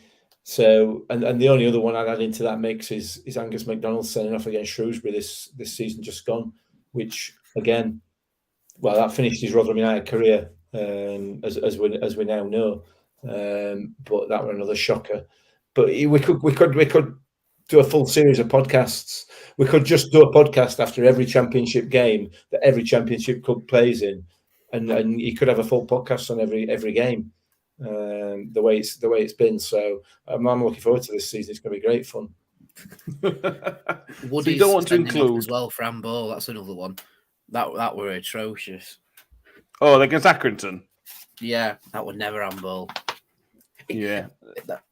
So, and the only other one I'd add into that mix is Angus MacDonald sending off against Shrewsbury this season just gone, which again, well, that finished his Rotherham United career, as we now know. But that were another shocker. But we could do a full series of podcasts. We could just do a podcast after every championship game that every championship club plays in, and you could have a full podcast on every game. The way it's been. So I'm looking forward to this season. It's going to be great fun.
So you don't want to include as well, Fran Ball. That's another one. That were atrocious.
Oh, against Accrington.
Yeah, that would never handball.
Yeah,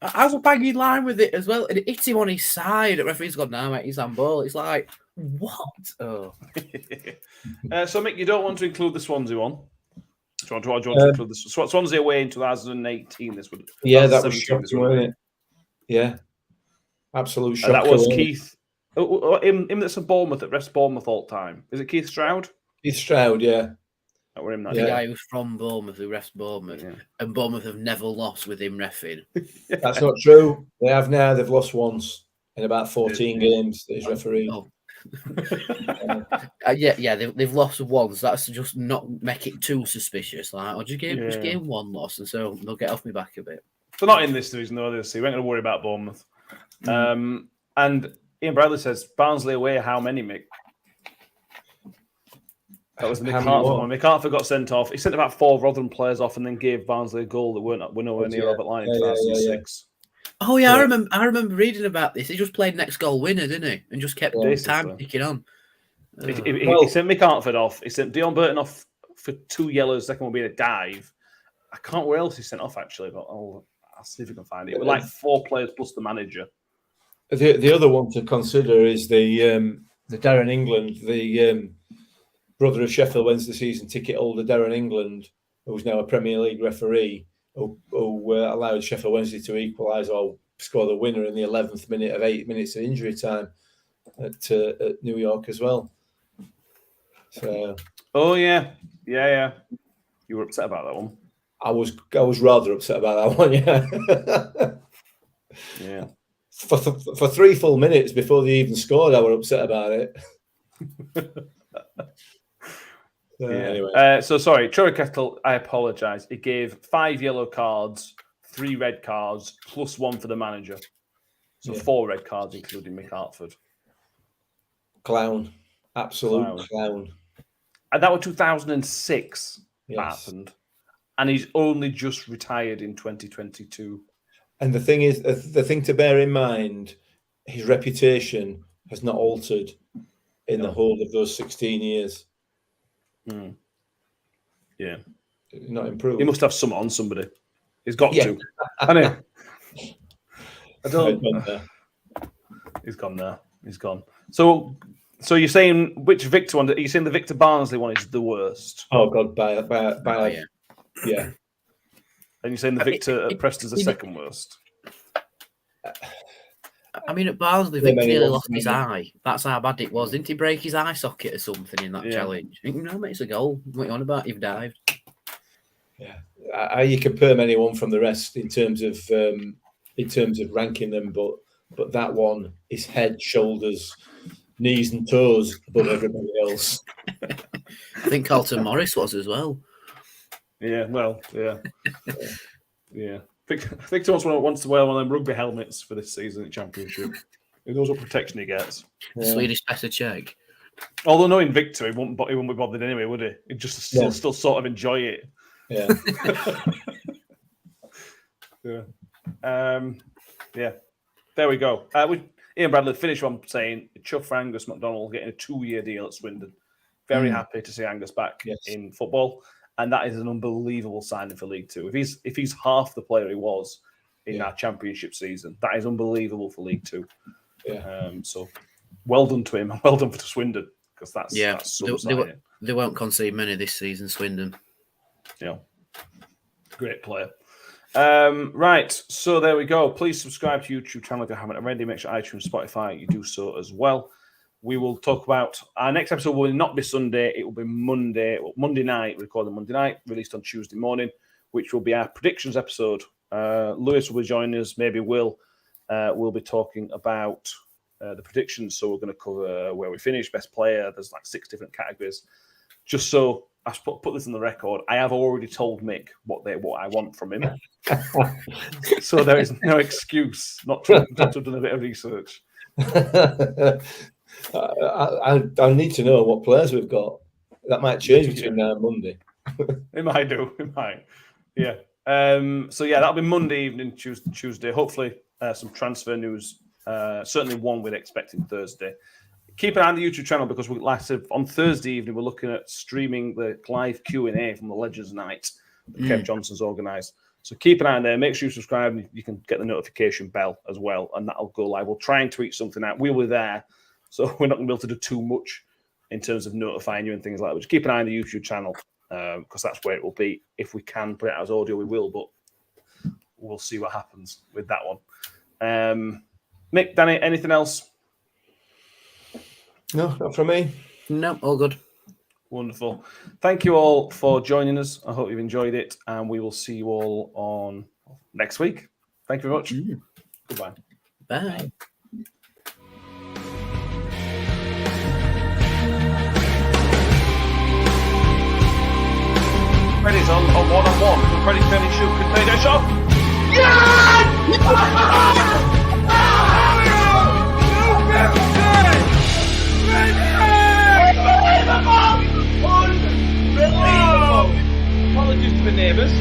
I was a banging line with it as well, and it hit him on his side. The referee's gone, "Nah, mate, he's handball." It's like, what? Oh.
So Mick, you don't want to include the Swansea one. Do you want to include this? Swansea away in 2018. This would.
Yeah, that was shocking, wasn't it? Yeah, absolute shock.
That was Keith. Him that's a Bournemouth that refs Bournemouth all the time. Is it Keith Stroud?
Keith Stroud, yeah.
That were him.
The guy who's from Bournemouth who refs Bournemouth, and Bournemouth have never lost with him reffing.
That's not true. They have now. They've lost once in about 14 games. That he's refereed.
Oh. They've lost once. That's just not make it too suspicious. Like, I'll just game 1 loss, and so they'll get off me back a bit.
They're not in this division, though. We ain't going to worry about Bournemouth. And Ian Bradley says Barnsley away. How many, Mick? That was the Mick Hartford one. Mick Hartford got sent off. He sent about 4 Rotherham players off, and then gave Barnsley a goal that were nowhere near Robert Lyon in 2006.
Oh yeah, I remember reading about this. He just played next goal winner, didn't he? And just kept time ticking on.
He sent Mick Hartford off. He sent Dion Burton off for 2 yellows. Second one being a dive. I can't remember where else he sent off actually, but I'll see if we can find it. It was like 4 players plus the manager.
The other one to consider is the Darren England, the brother of Sheffield Wednesday season ticket holder Darren England, who's now a Premier League referee, who allowed Sheffield Wednesday to equalise or score the winner in the 11th minute of 8 minutes of injury time at New York as well. So,
yeah. You were upset about that one.
I was rather upset about that one. Yeah.
Yeah.
For 3 full minutes before they even scored, I was upset about it.
Anyway. Sorry, Troy Kettle, I apologise. He gave 5 yellow cards, 3 red cards, plus 1 for the manager. So 4 red cards, including Mick Hartford.
Clown. Absolute clown.
And that was 2006 that happened. and he's only just retired in 2022.
And the thing is, the thing to bear in mind, his reputation has not altered in the whole of those 16 years.
Yeah.
Not improved.
He must have some on somebody. He's got to. Hasn't he? I don't. He's gone there. He's gone. So you're saying which Victor one? Are you saying the Victor Barnsley one is the worst?
Oh God, by like, yeah.
And you're saying the Victor at Preston's the second worst?
I mean, at Barnsley, Victor nearly lost his eye. That's how bad it was. Didn't he break his eye socket or something in that challenge? No, mate, it's a goal. What are you on about? You've dived.
Yeah. How you compare anyone from the rest in terms of ranking them, but that one is head, shoulders, knees and toes above everybody else.
I think Carlton Morris was as well.
Yeah, well, yeah. Victor wants to wear one of them rugby helmets for this season at Championship. Who knows what protection he gets?
Swedish Petter check.
Although knowing Victor, he wouldn't be bothered anyway, would he? He'd just still sort of enjoy it.
Yeah.
Yeah. There we go. Ian Bradley finished on saying, chuff for Angus MacDonald getting a 2-year deal at Swindon. Very happy to see Angus back in football. And that is an unbelievable signing for League Two. If he's half the player he was in our Championship season, that is unbelievable for League Two. Yeah. So well done to him. Well done for Swindon, because that's
they won't concede many this season, Swindon.
Yeah. Great player. Right, so there we go. Please subscribe to YouTube channel if you haven't already. Make sure iTunes, Spotify, you do so as well. We will talk about our next episode. Will not be Sunday; it will be Monday night. Recording Monday night, released on Tuesday morning, which will be our predictions episode. Lewis will be joining us. Maybe Will. We'll be talking about the predictions. So we're going to cover where we finish, best player. There's like 6 different categories. Just so I put this on the record, I have already told Mick what I want from him. So there is no excuse not to have done a bit of research.
I need to know what players we've got. That might change between now and Monday.
It might do. It might. Yeah. So that'll be Monday evening, Tuesday. Hopefully, some transfer news. Certainly one we're expecting Thursday. Keep an eye on the YouTube channel because, like I said, on Thursday evening we're looking at streaming the live Q&A from the Legends Night that Kev Johnson's organised. So keep an eye on there. Make sure you subscribe and you can get the notification bell as well, and that'll go live. We'll try and tweet something out. We were there, so we're not going to be able to do too much in terms of notifying you and things like that. But just keep an eye on the YouTube channel because that's where it will be. If we can put it out as audio, we will, but we'll see what happens with that one. Mick, Danny, anything else?
No, not from me.
No, all good.
Wonderful. Thank you all for joining us. I hope you've enjoyed it, and we will see you all on next week. Thank you very much. Goodbye.
Bye.
Credits on one-on-one. Credits fairly shoot. Could they go shot? Unbelievable! Apologies to the neighbours.